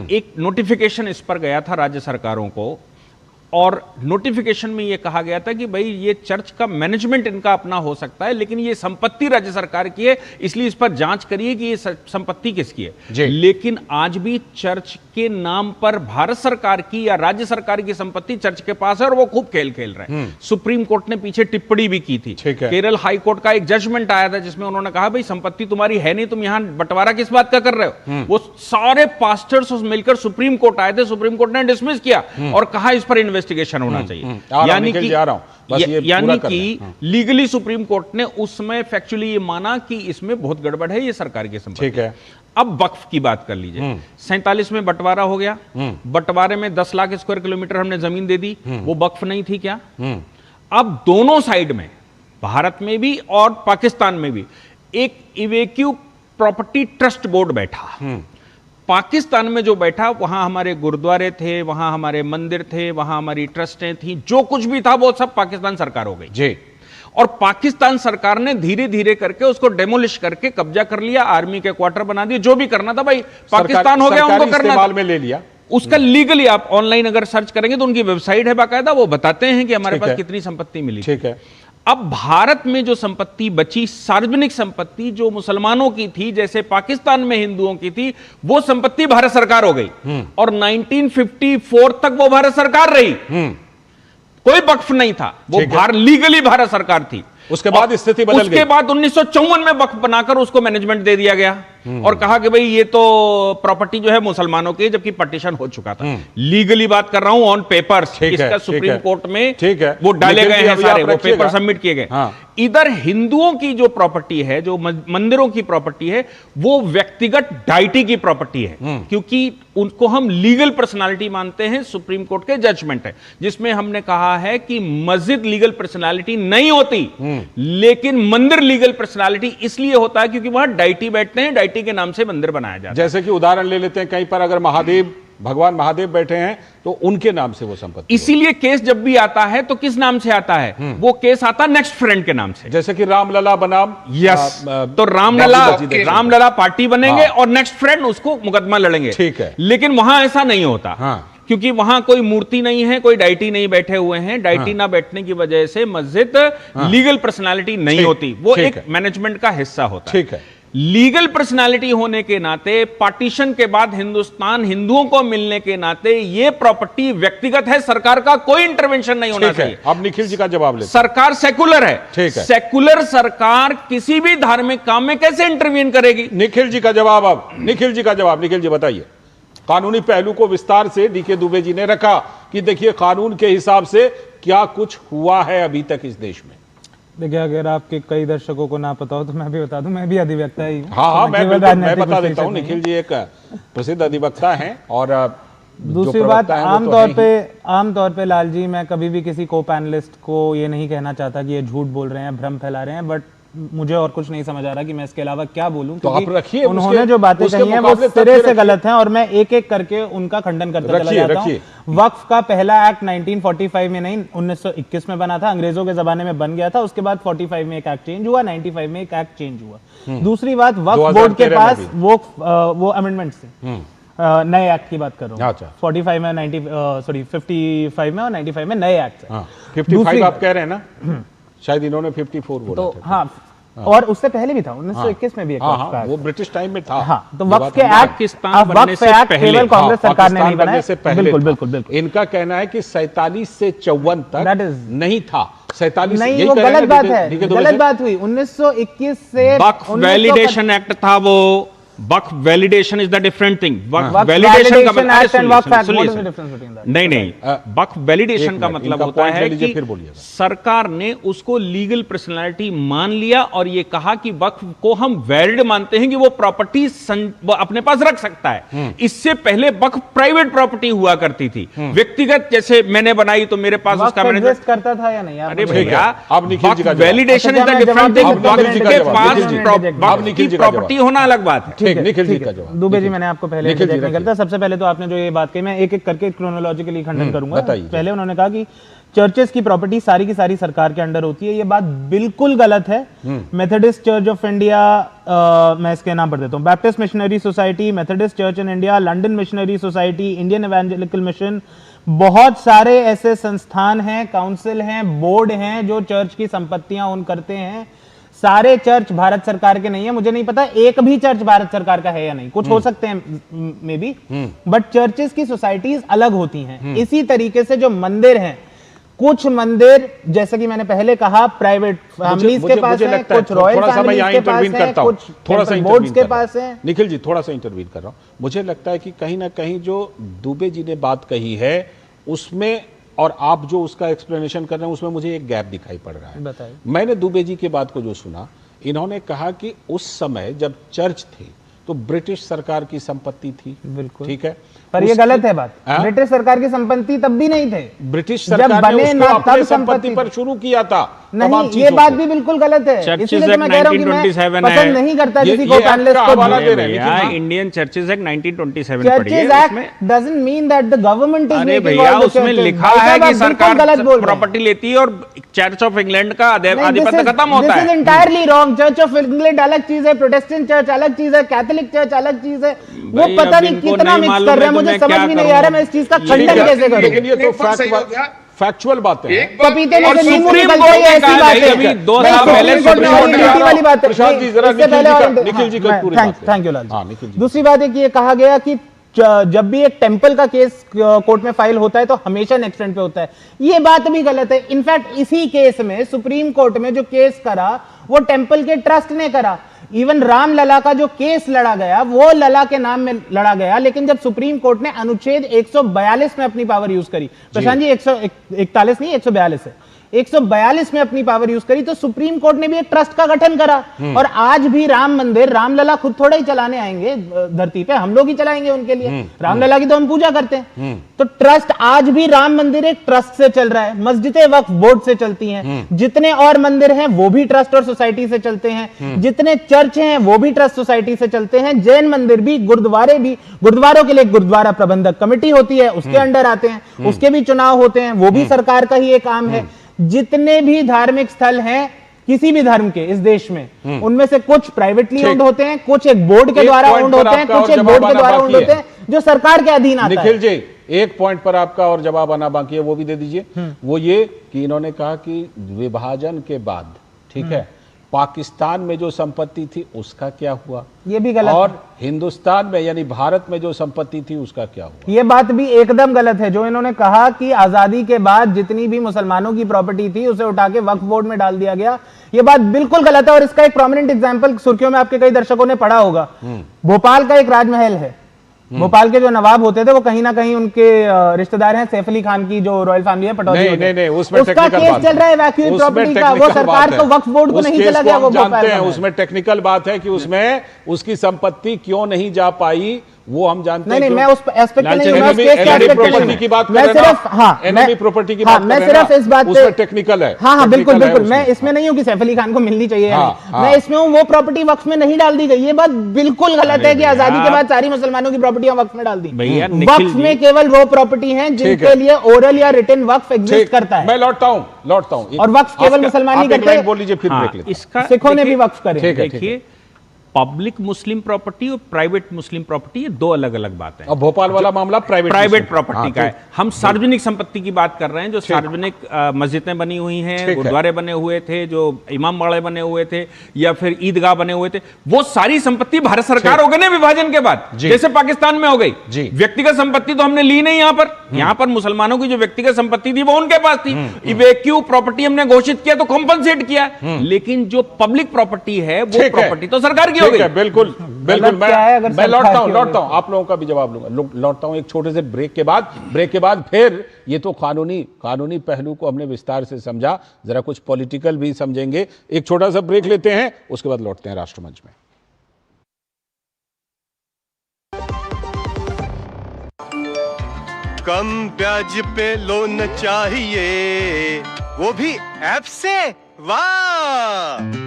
एक नोटिफिकेशन इस पर गया था राज्य सरकारों को और नोटिफिकेशन में यह कहा गया था कि भाई ये चर्च का मैनेजमेंट इनका अपना हो सकता है लेकिन ये संपत्ति राज्य सरकार की है, इसलिए इस पर जांच करिए कि ये संपत्ति किसकी है। लेकिन आज भी चर्च के नाम पर भारत सरकार की या राज्य सरकार की संपत्ति चर्च के पास है और वो खूब खेल खेल रहे हैं। सुप्रीम कोर्ट ने पीछे टिप्पणी भी की थी। केरल हाई कोर्ट का एक जजमेंट आया था जिसमें उन्होंने कहा भाई संपत्ति तुम्हारी है नहीं, तुम यहां बंटवारा किस बात का कर रहे हो। वो सारे पास्टर्स मिलकर सुप्रीम कोर्ट आए थे, सुप्रीम कोर्ट ने डिसमिस किया और कहा इस पर इन्वेस्टिगेशन होना चाहिए। यानी कि लीगली सुप्रीम कोर्ट ने उस समय फैक्चुअली ये माना कि इसमें बहुत गड़बड़ है, ये सरकार की संपत्ति। ठीक है, अब वक्फ की बात कर लीजिए। 47 में बंटवारा हो गया, बंटवारे में 10 लाख स्क्वायर किलोमीटर हमने जमीन दे दी, वो वक्फ नहीं थी क्या? अब दोनों साइड में, भारत में भी और पाकिस्तान में भी, एक इवेक्यू प्रॉपर्टी ट्रस्ट बोर्ड बैठा। पाकिस्तान में जो बैठा वहां हमारे गुरुद्वारे थे, वहां हमारे मंदिर थे, वहां हमारी ट्रस्टें थी, जो कुछ भी था वो सब पाकिस्तान सरकार हो गई जी। और पाकिस्तान सरकार ने धीरे धीरे करके उसको डेमोलिश करके कब्जा कर लिया, आर्मी के क्वार्टर बना दिए, जो भी करना था भाई पाकिस्तान हो गया, उनको करना था, में ले लिया उसका लीगली। आप ऑनलाइन अगर सर्च करेंगे तो उनकी वेबसाइट है बाकायदा, वो बताते हैं कि हमारे पास कितनी संपत्ति मिली। ठीक है, अब भारत में जो संपत्ति बची, सार्वजनिक संपत्ति जो मुसलमानों की थी, जैसे पाकिस्तान में हिंदुओं की थी, वो संपत्ति भारत सरकार हो गई और 1954 तक वो भारत सरकार रही। कोई वक्फ नहीं था, वो लीगली भारत सरकार थी। उसके बाद स्थिति बदल गई। उसके बाद 1954 में वक्फ बनाकर उसको मैनेजमेंट दे दिया गया और कहा कि भाई ये तो प्रॉपर्टी जो है मुसलमानों की, जबकि पार्टीशन हो चुका था। लीगली बात कर रहा हूं, ऑन पेपर्स, इसका सुप्रीम कोर्ट में वो डाले गए हैं सारे, वो पेपर सबमिट किए गए। इधर हिंदुओं की जो प्रॉपर्टी है, जो मंदिरों की प्रॉपर्टी है, वो व्यक्तिगत डाइटी की प्रॉपर्टी है, क्योंकि उनको हम लीगल पर्सनालिटी मानते हैं। सुप्रीम कोर्ट के जजमेंट है जिसमें हमने कहा है कि मस्जिद लीगल पर्सनालिटी नहीं होती, लेकिन मंदिर लीगल पर्सनालिटी इसलिए होता है क्योंकि वहां डाइटी बैठते हैं, डाइटी के नाम से मंदिर बनाया जाता है। जैसे कि उदाहरण ले लेते हैं, कहीं पर अगर महादेव भगवान महादेव बैठे हैं तो उनके नाम से वो संपत्ति। इसीलिए केस जब भी आता है तो किस नाम से आता है? वो केस आता नेक्स्ट फ्रेंड के नाम से। जैसे कि रामलला बनाम यस, तो रामलला पार्टी बनेंगे और नेक्स्ट फ्रेंड उसको मुकदमा लड़ेंगे। ठीक है, लेकिन वहां ऐसा नहीं होता। क्योंकि वहां कोई मूर्ति नहीं है, कोई डाइटी नहीं बैठे हुए हैं। डाइटी ना बैठने की वजह से मस्जिद लीगल पर्सनालिटी नहीं होती, वो एक मैनेजमेंट का हिस्सा होता है। ठीक है, लीगल पर्सनालिटी होने के नाते पार्टीशन के बाद हिंदुस्तान हिंदुओं को मिलने के नाते ये प्रॉपर्टी व्यक्तिगत है, सरकार का कोई इंटरवेंशन नहीं होना चाहिए। अब निखिल जी का जवाब ले। सरकार सेकुलर है। ठीक है, सेकुलर सरकार किसी भी धार्मिक काम में कैसे इंटरवीन करेगी? निखिल जी का जवाब। अब निखिल जी का जवाब। निखिल जी बताइए। कानूनी पहलू को विस्तार से डीके दुबे जी ने रखा कि देखिए कानून के हिसाब से क्या कुछ हुआ है अभी तक इस देश में। देखिए, अगर आपके कई दर्शकों को ना पता हो तो मैं भी बता दूं, मैं भी अधिवक्ता ही हूं। हाँ, मैं बता देता हूं। निखिल जी एक प्रसिद्ध अधिवक्ता हैं। और दूसरी बात, आमतौर पे लाल जी, मैं कभी भी किसी को पैनलिस्ट को ये नहीं कहना चाहता कि ये झूठ बोल रहे हैं, भ्रम फैला रहे हैं, बट मुझे और कुछ नहीं समझ आ रहा कि मैं इसके अलावा क्या बोलूं, तो आप रखिए। उन्होंने जो बातें कही हैं वो सिरे से गलत हैं और मैं एक एक करके उनका खंडन करता चला जाता हूं। वक्फ का पहला एक्ट 1945 में नहीं, 1921 में बना था, अंग्रेजों के जमाने में बन गया था। उसके बाद 45 में एक एक्ट चेंज हुआ, 95 में एक एक्ट चेंज हुआ। दूसरी बात, वक्फ बोर्ड के पास वो अमेंडमेंट से नए एक्ट की बात कर रहा हूँ। 45 में 55 में और 95 में नए एक्ट है। 55 आप कह रहे हैं ना, शायद इन्होंने 54 बोला तो था। हाँ, और उससे पहले भी था 1921 में भी एक हाँ, वो ब्रिटिश टाइम में था। हाँ, तो वक्फ के एक्ट केवल कांग्रेस सरकार ने नहीं बनाया। बिल्कुल बिल्कुल बिल्कुल। इनका कहना है कि 47 से 54 तक नहीं था। 47 नहीं, वो गलत बात है, गलत बात हुई। 1921 से वक्फ वैलिडेशन एक्ट था वो। वक्फ validation is the different thing. Waqf validation का मतलब नहीं, वक्फ वैलिडेशन का मतलब होता है कि सरकार ने उसको लीगल पर्सनालिटी मान लिया और ये कहा कि वक्फ को हम वैलिड मानते हैं कि वो प्रॉपर्टी अपने पास रख सकता है। इससे पहले वक्फ प्राइवेट प्रॉपर्टी हुआ करती थी, व्यक्तिगत। जैसे मैंने बनाई तो मेरे पास उसका मैनेजमेंट करता था या नहीं? अरे भैया, validation is the different thing. वक्फ के पास प्रॉपर्टी होना अलग बात है। निखिल जी का जवाब। दुबे जी, मैंने आपको पहले करता। सबसे पहले तो आपने जो ये बात कही, मैं एक एक करके क्रोनोलॉजिकली खंडन करूंगा। पहले उन्होंने कहा कि चर्चेस की प्रॉपर्टी सारी की सारी सरकार के अंडर होती है। ये बात बिल्कुल गलत है। मेथोडिस्ट चर्च ऑफ इंडिया, मैं इसके नाम पर देता हूं, Baptist missionary society, Methodist church in India, London missionary society, Indian evangelical mission, बहुत सारे ऐसे संस्थान हैं, काउंसिल हैं, बोर्ड हैं जो चर्च की संपत्तियां ओन करते हैं। सारे चर्च भारत सरकार के नहीं है। मुझे नहीं पता एक भी चर्च भारत सरकार का है या नहीं, कुछ हो सकते हैं मे बी, बट चर्चेस की सोसाइटीज अलग होती हैं। इसी तरीके से जो मंदिर हैं, कुछ मंदिर जैसे कि मैंने पहले कहा प्राइवेट फैमिलीज के पास है, कुछ रॉयल फैमिलीज के पास है, कुछ बोर्ड्स के पास है। निखिल जी, थोड़ा सा इंटरवीन कर रहा हूं। मुझे लगता है कि कहीं ना कहीं जो दुबे जी ने बात कही है उसमें और आप जो उसका एक्सप्लेनेशन कर रहे हैं उसमें मुझे एक गैप दिखाई पड़ रहा है। बताइए। मैंने दुबे जी की बात को जो सुना, इन्होंने कहा कि उस समय जब चर्च थे तो ब्रिटिश सरकार की संपत्ति थी। बिल्कुल ठीक है, पर ये गलत है बात। ब्रिटिश सरकार की संपत्ति तब भी नहीं थे। ब्रिटिश सरकार ने उसको अपनी संपत्ति पर शुरू किया था। नहीं, ये बात भी बिल्कुल गलत है। इसीलिए तो मैं कह रहा हूं कि मैं पसंद नहीं करता किसी को पैनलिस्ट को हवाला दे रहे हैं। Indian churches act 1927 churches act doesn't mean that the government is making भैया, उसमें लिखा है कि सरकार प्रॉपर्टी लेती है और चर्च ऑफ इंग्लैंड का आधिपत्य खत्म होता है। This is entirely wrong. Church of England अलग चीज है, प्रोटेस्टेंट चर्च अलग चीज है, कैथोलिक चर्च अलग चीज है। वो पता नहीं कितना मिक्स कर रहे हैं, मुझे समझ भी नहीं आ रहा मैं इस चीज का खंडन कैसे करूं। लेकिन ये तो फैक्चुअल बातें हैं। पपीते में से नींबू निकलता है, ऐसी बात है। अभी 2 साल पहले ड्यूटी वाली बात है। प्रशांत जी, जरा निखिल जी का पूरी बात। थैंक यू लाल। दूसरी बात है कि ये कहा गया कि जब भी एक टेंपल का केस कोर्ट में फाइल होता है तो हमेशा नेक्स्ट फ्रंट पे होता है। ये बात भी गलत है। इनफैक्ट इसी केस में सुप्रीम कोर्ट में जो केस करा वो टेंपल के ट्रस्ट ने करा। इवन राम लला का जो केस लड़ा गया वो लला के नाम में लड़ा गया, लेकिन जब सुप्रीम कोर्ट ने अनुच्छेद 142 में अपनी पावर यूज करी, प्रशांत जी 141 नहीं 142 है, 142 में अपनी पावर यूज करी, तो सुप्रीम कोर्ट ने भी एक ट्रस्ट का गठन करा। और आज भी राम मंदिर, रामलला खुद थोड़ा ही चलाने आएंगे धरती पे, हम लोग ही चलाएंगे उनके लिए। रामलला की तो हम पूजा करते हैं। तो ट्रस्ट आज भी, राम मंदिर एक ट्रस्ट से चल रहा है, मस्जिदें वक्फ बोर्ड से चलती हैं, जितने और मंदिर हैं वो भी ट्रस्ट और सोसाइटी से चलते हैं, जितने चर्च हैं वो भी ट्रस्ट सोसाइटी से चलते हैं, जैन मंदिर भी, गुरुद्वारे भी, गुरुद्वारों के लिए गुरुद्वारा प्रबंधक कमेटी होती है, उसके अंडर आते हैं, उसके भी चुनाव होते हैं, वो भी सरकार का ही एक काम है। जितने भी धार्मिक स्थल हैं किसी भी धर्म के इस देश में, उनमें से कुछ प्राइवेटली ओन्ड होते हैं, कुछ एक बोर्ड के द्वारा ओन्ड होते हैं, कुछ एक बोर्ड के द्वारा ओन्ड होते हैं, जो सरकार के अधीन आता है। निखिल जी, एक पॉइंट पर आपका और जवाब आना बाकी है, वो भी दे दीजिए। वो ये कि इन्होंने कहा कि विभाजन के बाद, ठीक है, पाकिस्तान में जो संपत्ति थी उसका क्या हुआ, ये भी गलत, और हिंदुस्तान में यानी भारत में जो संपत्ति थी उसका क्या हुआ, ये बात भी एकदम गलत है। जो इन्होंने कहा कि आजादी के बाद जितनी भी मुसलमानों की प्रॉपर्टी थी उसे उठा के वक्फ बोर्ड में डाल दिया गया, ये बात बिल्कुल गलत है। और इसका एक प्रोमिनेंट एग्जांपल सुर्खियों में आपके कई दर्शकों ने पढ़ा होगा, भोपाल का एक राजमहल है। भोपाल के जो नवाब होते थे वो कहीं ना कहीं उनके रिश्तेदार हैं सैफ अली खान की जो रॉयल फैमिली है, पटौदी। नहीं, उसमें उसका केस चल रहा है वैक्यूम प्रॉपर्टी का, वो सरकार को वक्फ बोर्ड को नहीं चला गया, वो जानते हैं। उसमें टेक्निकल बात है कि उसमें उसकी संपत्ति क्यों नहीं जा पाई, वो हम जानते हैं। नहीं, मैं उस एस्पेक्ट पे नहीं, मैं उस केस के प्रॉपर्टी की बात कर रहे हैं, एनएमई प्रॉपर्टी की बात कर रहे हैं, मैं सिर्फ इस बात पे टेक्निकल है। हाँ, बिल्कुल बिल्कुल, मैं इसमें नहीं हूँ कि सैफ अली खान को मिलनी चाहिए या नहीं, मैं इसमें हूँ वो प्रॉपर्टी वक्फ में नहीं डाल दी गई। ये बात बिल्कुल गलत है कि आजादी के बाद सारी मुसलमानों की प्रॉपर्टियां वक्फ में डाल दी। वक्फ में केवल वो प्रॉपर्टी है जिनके लिए ओरल या रिटन वक्फ एग्जिस्ट करता है। मैं लौटता हूँ, और वक्फ केवल मुसलमान ही करते हैं। बोल लीजिए, फिर ब्रेक लेते हैं। सिखों ने भी वक्फ करे। देखिए, पब्लिक मुस्लिम प्रॉपर्टी और प्राइवेट मुस्लिम प्रॉपर्टी, ये दो अलग अलग बातें हैं। अब भोपाल वाला मामला प्राइवेट प्रॉपर्टी का है, हम सार्वजनिक संपत्ति की बात कर रहे हैं। जो सार्वजनिक मस्जिदें बनी हुई हैं, गुरुद्वारे बने हुए थे, जो इमाम बाड़े बने हुए थे, या फिर ईदगाह बने हुए थे, वो सारी संपत्ति भारत सरकार हो गई ना विभाजन के बाद, जैसे पाकिस्तान में हो गई। व्यक्तिगत संपत्ति तो हमने ली नहीं। यहाँ पर मुसलमानों की जो व्यक्तिगत संपत्ति थी वो उनके पास थी, इवेक्यू प्रॉपर्टी हमने घोषित किया तो कॉम्पनसेट किया, लेकिन जो पब्लिक प्रॉपर्टी है वो प्रॉपर्टी तो सरकार की हो गई। बिल्कुल, मैं लौटता हूं, आप लोगों का भी जवाब लूंगा। लौटता हूं एक छोटे से ब्रेक के बाद फिर ये तो कानूनी पहलू को हमने विस्तार से समझा, जरा कुछ पॉलिटिकल भी समझेंगे। एक छोटा सा ब्रेक लेते हैं, उसके बाद लौटते हैं राष्ट्रमंच में। कम ब्याज पे लोन चाहिए, वो भी ऐप से, वाह!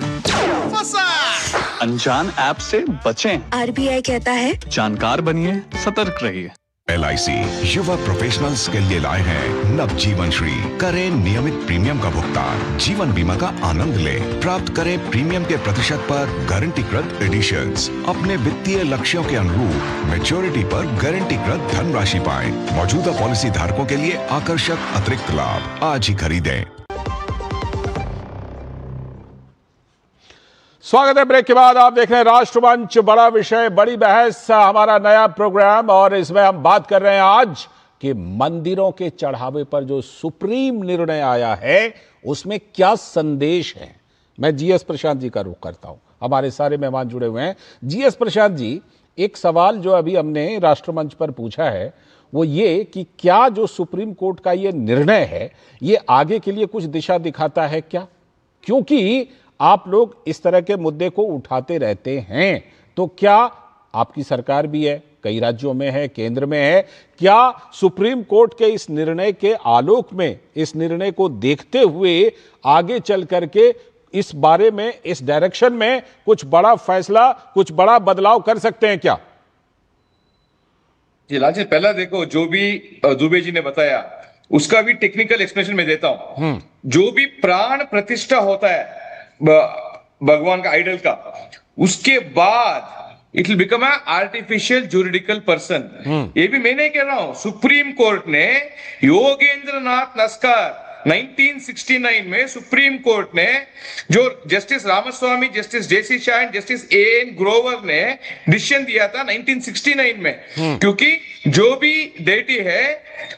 अनजान ऐप से बचें। आरबीआई कहता है जानकार बनिए, सतर्क रहिए। LIC युवा प्रोफेशनल्स के लिए लाए हैं नवजीवन श्री। करें नियमित प्रीमियम का भुगतान, जीवन बीमा का आनंद लें, प्राप्त करें प्रीमियम के प्रतिशत पर गारंटीकृत एडिशंस, अपने वित्तीय लक्ष्यों के अनुरूप मैच्योरिटी पर गारंटीकृत धनराशि पाएं। मौजूदा पॉलिसी धारकों के लिए आकर्षक अतिरिक्त लाभ आज ही खरीदें। स्वागत है ब्रेक के बाद। आप देख रहे हैं राष्ट्रमंच, बड़ा विषय, बड़ी बहस, हमारा नया प्रोग्राम, और इसमें हम बात कर रहे हैं आज कि मंदिरों के चढ़ावे पर जो सुप्रीम निर्णय आया है उसमें क्या संदेश है। मैं जीएस प्रशांत जी का रुख करता हूं, हमारे सारे मेहमान जुड़े हुए हैं। जीएस प्रशांत जी, एक सवाल जो अभी हमने राष्ट्रमंच पर पूछा है वो ये कि क्या जो सुप्रीम कोर्ट का ये निर्णय है ये आगे के लिए कुछ दिशा दिखाता है क्या? क्योंकि आप लोग इस तरह के मुद्दे को उठाते रहते हैं, तो क्या आपकी सरकार भी है, कई राज्यों में है, केंद्र में है, क्या सुप्रीम कोर्ट के इस निर्णय के आलोक में, इस निर्णय को देखते हुए आगे चल करके इस बारे में, इस डायरेक्शन में कुछ बड़ा फैसला, कुछ बड़ा बदलाव कर सकते हैं क्या? जी लालजी, पहला देखो, जो भी दुबे जी ने बताया उसका भी टेक्निकल एक्सप्लेनेशन मैं देता हूं। जो भी प्राण प्रतिष्ठा होता है भगवान का, आइडल का, उसके बाद it will become artificial juridical person. ये भी मैं नहीं कह रहा हूं, सुप्रीम कोर्ट ने योगेंद्र नाथ नस्कर 1969 में सुप्रीम कोर्ट ने, जो justice Ramaswamy, justice JC Shah and justice AN Grover ने डिसीजन दिया था 1969 में, क्योंकि जो भी डेटी है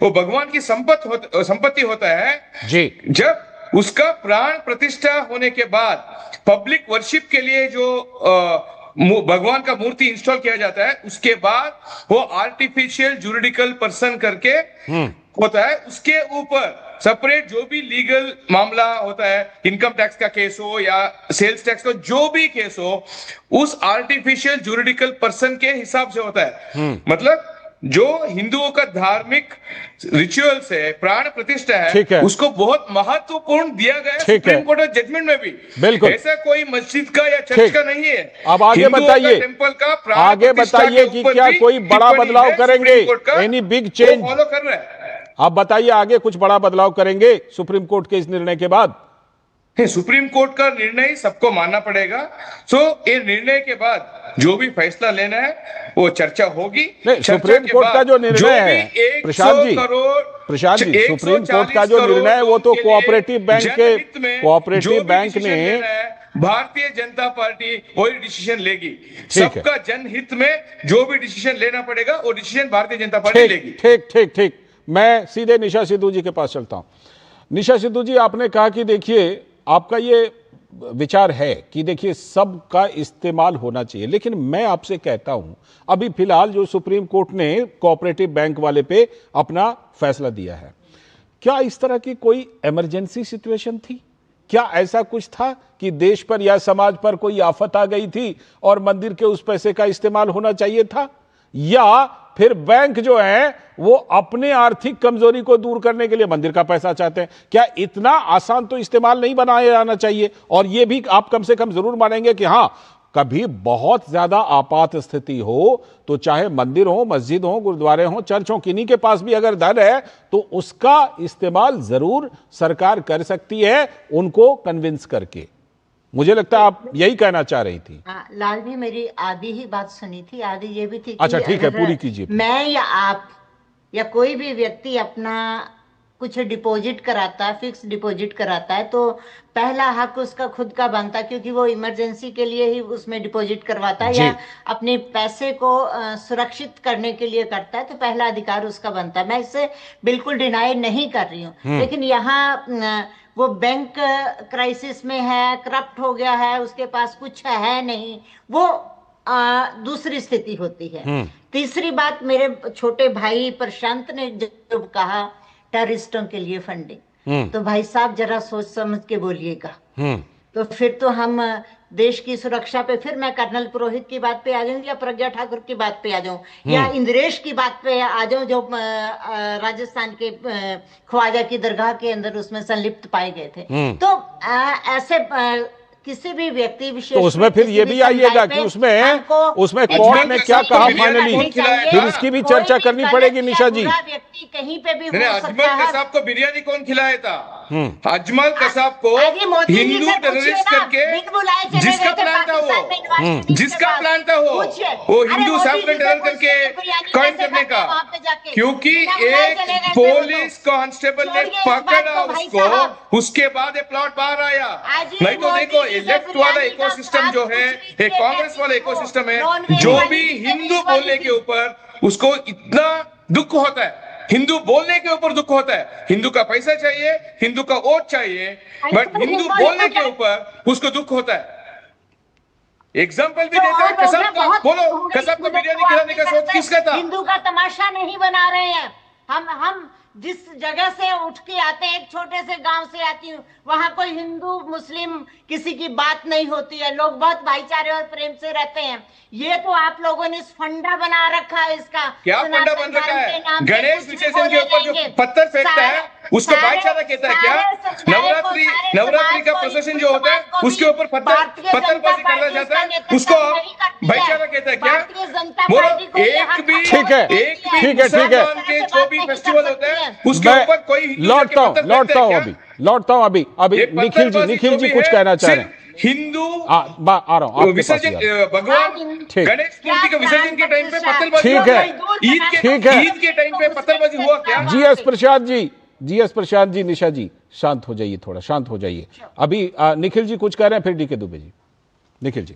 वो भगवान की संपत्ति होता है जी। जब उसका प्राण प्रतिष्ठा होने के बाद पब्लिक वर्शिप के लिए जो भगवान का मूर्ति इंस्टॉल किया जाता है, उसके बाद वो आर्टिफिशियल जुरिडिकल पर्सन करके होता है। उसके ऊपर सेपरेट जो भी लीगल मामला होता है, इनकम टैक्स का केस हो या सेल्स टैक्स का जो भी केस हो, उस आर्टिफिशियल जुरिडिकल पर्सन के हिसाब से होता है। मतलब जो हिंदुओं का धार्मिक रिचुअल्स है, प्राण प्रतिष्ठा है, उसको बहुत महत्वपूर्ण दिया गया सुप्रीम कोर्ट जजमेंट में भी। बिल्कुल ऐसा कोई मस्जिद का या चर्च का नहीं है। अब आगे बताइए, टेम्पल का प्राण आगे बताइए कि क्या कोई बड़ा बदलाव करेंगे, एनी बिग चेंज फॉलो कर रहा है। आप बताइए आगे कुछ बड़ा बदलाव करेंगे सुप्रीम कोर्ट के इस निर्णय के बाद? सुप्रीम कोर्ट का निर्णय सबको मानना पड़ेगा। ये निर्णय के बाद जो भी फैसला लेना है वो चर्चा होगी। सुप्रीम कोर्ट का जो निर्णय है प्रशांत जी, सुप्रीम कोर्ट का जो निर्णय है वो तो कोऑपरेटिव बैंक ने भारतीय जनता पार्टी वही डिसीजन लेगी। सबका जनहित में जो भी डिसीजन लेना पड़ेगा वो डिसीजन भारतीय जनता पार्टी लेगी। ठीक। मैं सीधे निशा सिद्धू जी के पास चलता हूं। निशा सिद्धू जी, आपने कहा कि देखिए आपका ये विचार है कि देखिए सबका इस्तेमाल होना चाहिए, लेकिन मैं आपसे कहता हूं अभी फिलहाल जो सुप्रीम कोर्ट ने कोऑपरेटिव बैंक वाले पे अपना फैसला दिया है, क्या इस तरह की कोई इमरजेंसी सिचुएशन थी? क्या ऐसा कुछ था कि देश पर या समाज पर कोई आफत आ गई थी और मंदिर के उस पैसे का इस्तेमाल होना चाहिए था? या फिर बैंक जो है वो अपने आर्थिक कमजोरी को दूर करने के लिए मंदिर का पैसा चाहते हैं? क्या इतना आसान तो इस्तेमाल नहीं बनाया जाना चाहिए? और ये भी आप कम से कम जरूर मानेंगे कि हां, कभी बहुत ज्यादा आपात स्थिति हो तो चाहे मंदिर हो, मस्जिद हो, गुरुद्वारे हो, चर्च हो, किन्हीं के पास भी अगर धन है तो उसका इस्तेमाल जरूर सरकार कर सकती है, उनको कन्विंस करके। मुझे लगता है आप यही कहना चाह रही थी। लाल भी मेरी आधी ही बात सुनी थी, आधी ये भी थी। अच्छा ठीक है, पूरी कीजिए। मैं या आप या कोई भी व्यक्ति अपना कुछ डिपॉजिट कराता है, फिक्स डिपॉजिट कराता है, तो पहला हक उसका खुद का बनता है, क्योंकि वो इमरजेंसी के लिए ही उसमें डिपॉजिट करवाता है या अपने पैसे को सुरक्षित करने के लिए करता है, तो पहला अधिकार उसका बनता है। मैं इससे बिल्कुल डिनाई नहीं कर रही हूँ, लेकिन यहाँ वो बैंक क्राइसिस में है, करप्ट हो गया है, उसके पास कुछ है नहीं, वो दूसरी स्थिति होती है। तीसरी बात, मेरे छोटे भाई प्रशांत ने जब कहा टेररिस्टों के लिए फंडिंग, तो भाई साहब जरा सोच समझ के बोलिएगा। तो फिर तो हम देश की सुरक्षा पे, फिर मैं कर्नल पुरोहित की बात पे आ जाऊं या प्रज्ञा ठाकुर की बात पे आ जाऊं या इंद्रेश की बात पे आ जाऊं, जो राजस्थान के ख्वाजा की दरगाह के अंदर उसमें संलिप्त पाए गए थे। तो ऐसे किसी भी व्यक्ति विशेष, तो उसमें फिर ये भी आइएगा कि उसमें कोर्ट ने क्या कहा फाइनली, फिर इसकी भी चर्चा करनी पड़ेगी। निशा जी, व्यक्ति कहीं पे भी हो अजमल कसाब को बिरयानी कौन खिलाया था? अजमल कसाब को हिंदू टेररिस्ट करके जिसका प्लान था वो हिंदू सैफरन टेरर करके कॉइन करने का, क्योंकि एक पुलिस कांस्टेबल ने पकड़ा उसको, उसके बाद ये प्लॉट बाहर आया। नहीं तो देखो लेफ्ट वाला इकोसिस्टम जो है, एक कांग्रेस वाला इकोसिस्टम है, जो भी हिंदू बोलने के ऊपर उसको इतना दुख होता है, हिंदू बोलने के ऊपर दुख होता है। हिंदू का पैसा चाहिए, हिंदू का वोट चाहिए, बट हिंदू बोलने के ऊपर उसको दुख होता है। एग्जाम्पल भी देते हैं, कसाब का बोलो, कसाब को बिरयानी खिलाने का सोच किसका था? हिंदू का तमाशा नहीं बना रहे हैं हम जिस जगह से उठ के आते हैं, एक छोटे से गांव से आती हूँ, वहां कोई हिंदू मुस्लिम किसी की बात नहीं होती है, लोग बहुत भाईचारे और प्रेम से रहते हैं। ये तो आप लोगों ने फंडा बना रखा है इसका। क्या फंडा बन रखा है? गणेश विसर्जन के ऊपर जो पत्थर फेंकता है उसको भाईचारा कहता है क्या? नवरात्रि का प्रोसेशन जो होता है उसके ऊपर पत्थरबाजी करना जाता है, उसको भाईचारा कहता है क्या? बोलो, एक भी मुसलमान के जो भी फेस्टिवल होता है उसके ऊपर कोई लौटता हूं अभी निखिल जी कुछ कहना चाह रहे हैं। हिंदू आ रहा हूं विसर्जन, भगवान गणेश मूर्ति के विसर्जन के टाइम पे पत्थरबाजी, ठीक है, ईद के टाइम पे पत्थरबाजी हुआ क्या? जीएस प्रशांत जी, निशा जी शांत हो जाइए, थोड़ा शांत हो जाइए। अभी निखिल जी कुछ कह रहे हैं, फिर डीके दुबे जी। निखिल जी,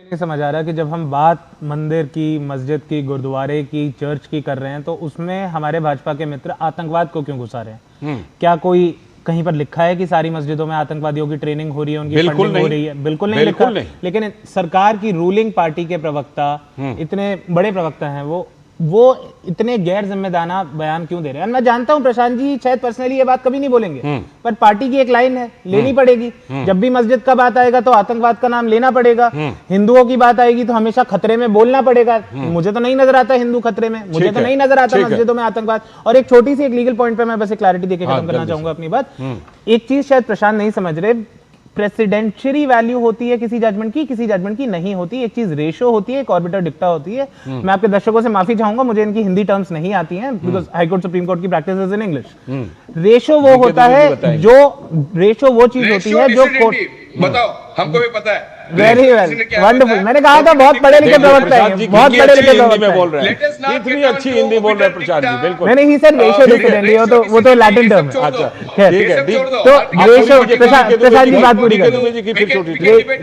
नहीं समझ आ रहा कि जब हम बात मंदिर की, मस्जिद की, गुरुद्वारे की, चर्च की कर रहे हैं, तो उसमें हमारे भाजपा के मित्र आतंकवाद को क्यों घुसा रहे हैं? क्या कोई कहीं पर लिखा है कि सारी मस्जिदों में आतंकवादियों की ट्रेनिंग हो रही है, उनकी फंडिंग हो रही है? बिल्कुल नहीं लिखा। लेकिन सरकार की रूलिंग पार्टी के प्रवक्ता, इतने बड़े प्रवक्ता हैं, वो वो इतने गैर जिम्मेदाराना बयान क्यों दे रहे हैं। मैं जानता हूं प्रशांत जी शायद पर्सनली ये बात कभी नहीं बोलेंगे, पर पार्टी की एक लाइन है, लेनी पड़ेगी। जब भी मस्जिद का बात आएगा तो आतंकवाद का नाम लेना पड़ेगा, हिंदुओं की बात आएगी तो हमेशा खतरे में बोलना पड़ेगा। मुझे तो नहीं नजर आता हिंदू खतरे में, मुझे तो नहीं नजर आता मस्जिदों में आतंकवाद। और एक छोटी सी एक लीगल पॉइंट पे मैं बस एक क्लैरिटी देके खत्म करना चाहूंगा अपनी बात। एक चीज शायद प्रशांत नहीं समझ रहे, प्रेसिडेंशियरी वैल्यू होती है किसी जजमेंट की, किसी जजमेंट की नहीं होती। एक चीज रेशो होती है, एक ऑर्बिटर डिक्टा होती है। मैं आपके दर्शकों से माफी चाहूंगा, मुझे इनकी हिंदी टर्म्स नहीं आती हैं, because high court supreme court की practice is in English. Ratio वो होता है जो रेशो वो चीज होती है जो कोर्ट, बताओ हमको भी पता है। वेरी वेल वंडरफुल, मैंने कहा था बहुत पढ़े लिखे प्रवक्ता है, बहुत पढ़े लिखे प्रवक्ता बोल रहे हैं, इतनी अच्छी हिंदी बोल रहे हैं प्रशांत जी, बिल्कुल। नहीं ही सर रेशो डिफरेंटली, वो तो लैटिन टर्म है। अच्छा ठीक है, तो रेशो प्रशांत जी बात पूरी कर,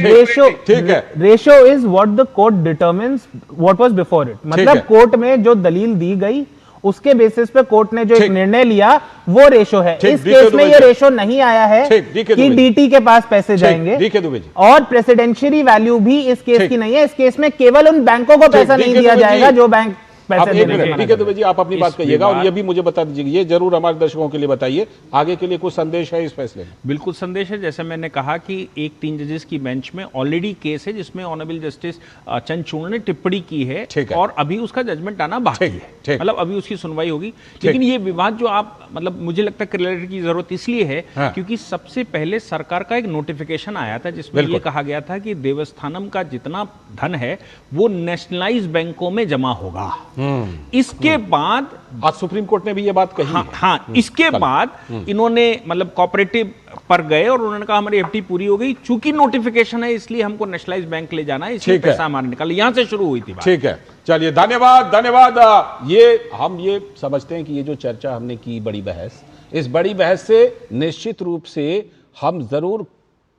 रेशो ठीक है, ratio is what the court determines what was before it. मतलब कोर्ट में जो दलील दी गई उसके बेसिस पे कोर्ट ने जो एक निर्णय लिया वो रेशो है। इस केस में ये रेशो नहीं आया है कि डीटी के पास पैसे जाएंगे, और प्रेसिडेंशियरी वैल्यू भी इस केस की नहीं है। इस केस में केवल उन बैंकों को पैसा नहीं दिया जाएगा जो बैंक पैसे देने के। ठीक है दुबे जी, आप अपनी बात कहिएगा और ये भी मुझे बता दीजिए, ये जरूर हमारे दर्शकों के लिए बताइए, आगे के लिए कुछ संदेश है इस फैसले में? बिल्कुल संदेश है। जैसे मैंने कहा कि एक 3 जजेस की बेंच में ऑलरेडी केस है जिसमें ऑनरेबल जस्टिस चंद्रचूड़ ने टिप्पणी की है, और अभी उसका जजमेंट आना बाकी है, मतलब अभी उसकी सुनवाई होगी। लेकिन ये विवाद जो आप मतलब मुझे लगता है क्लैरिटी की जरूरत इसलिए है क्योंकि सबसे पहले सरकार का एक नोटिफिकेशन आया था जिसमें ये कहा गया था कि देवस्थानम का जितना धन है वो नेशनलाइज बैंकों में जमा होगा। इसके बाद आज सुप्रीम कोर्ट ने भी ये बात कही। हाँ, इसके बाद इन्होंने मतलब कोऑपरेटिव पर गए और उन्होंने कहा हमारी एफडी पूरी हो गई, चूंकि नोटिफिकेशन है इसलिए हमको नेशनलाइज बैंक ले जाना है, इसलिए पैसा हमारे निकाले। यहां से शुरू हुई थी बात। ठीक है, चलिए धन्यवाद धन्यवाद। ये हम ये समझते हैं कि ये जो चर्चा हमने की, बड़ी बहस, इस बड़ी बहस से निश्चित रूप से हम जरूर,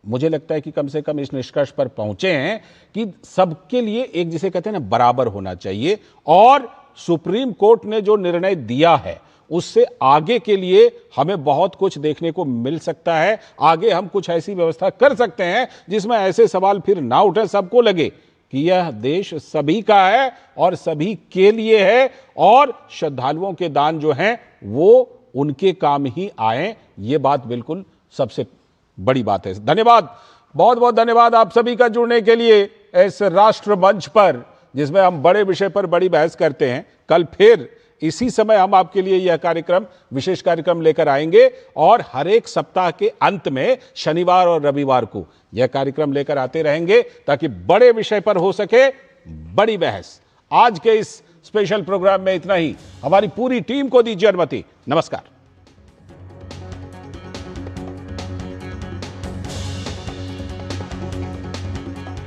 मुझे लगता है कि कम से कम इस निष्कर्ष पर पहुंचे हैं कि सबके लिए एक जिसे कहते हैं ना बराबर होना चाहिए, और सुप्रीम कोर्ट ने जो निर्णय दिया है उससे आगे के लिए हमें बहुत कुछ देखने को मिल सकता है। आगे हम कुछ ऐसी व्यवस्था कर सकते हैं जिसमें ऐसे सवाल फिर ना उठे, सबको लगे कि यह देश सभी का है और सभी के लिए है, और श्रद्धालुओं के दान जो हैं वो उनके काम ही आए। ये बात बिल्कुल सबसे बड़ी बात है। धन्यवाद, बहुत बहुत धन्यवाद आप सभी का जुड़ने के लिए इस राष्ट्र मंच पर, जिसमें हम बड़े विषय पर बड़ी बहस करते हैं। कल फिर इसी समय हम आपके लिए यह कार्यक्रम, विशेष कार्यक्रम लेकर आएंगे, और हर एक सप्ताह के अंत में शनिवार और रविवार को यह कार्यक्रम लेकर आते रहेंगे ताकि बड़े विषय पर हो सके बड़ी बहस। आज के इस स्पेशल प्रोग्राम में इतना ही। हमारी पूरी टीम को दीजिए अनुमति। नमस्कार।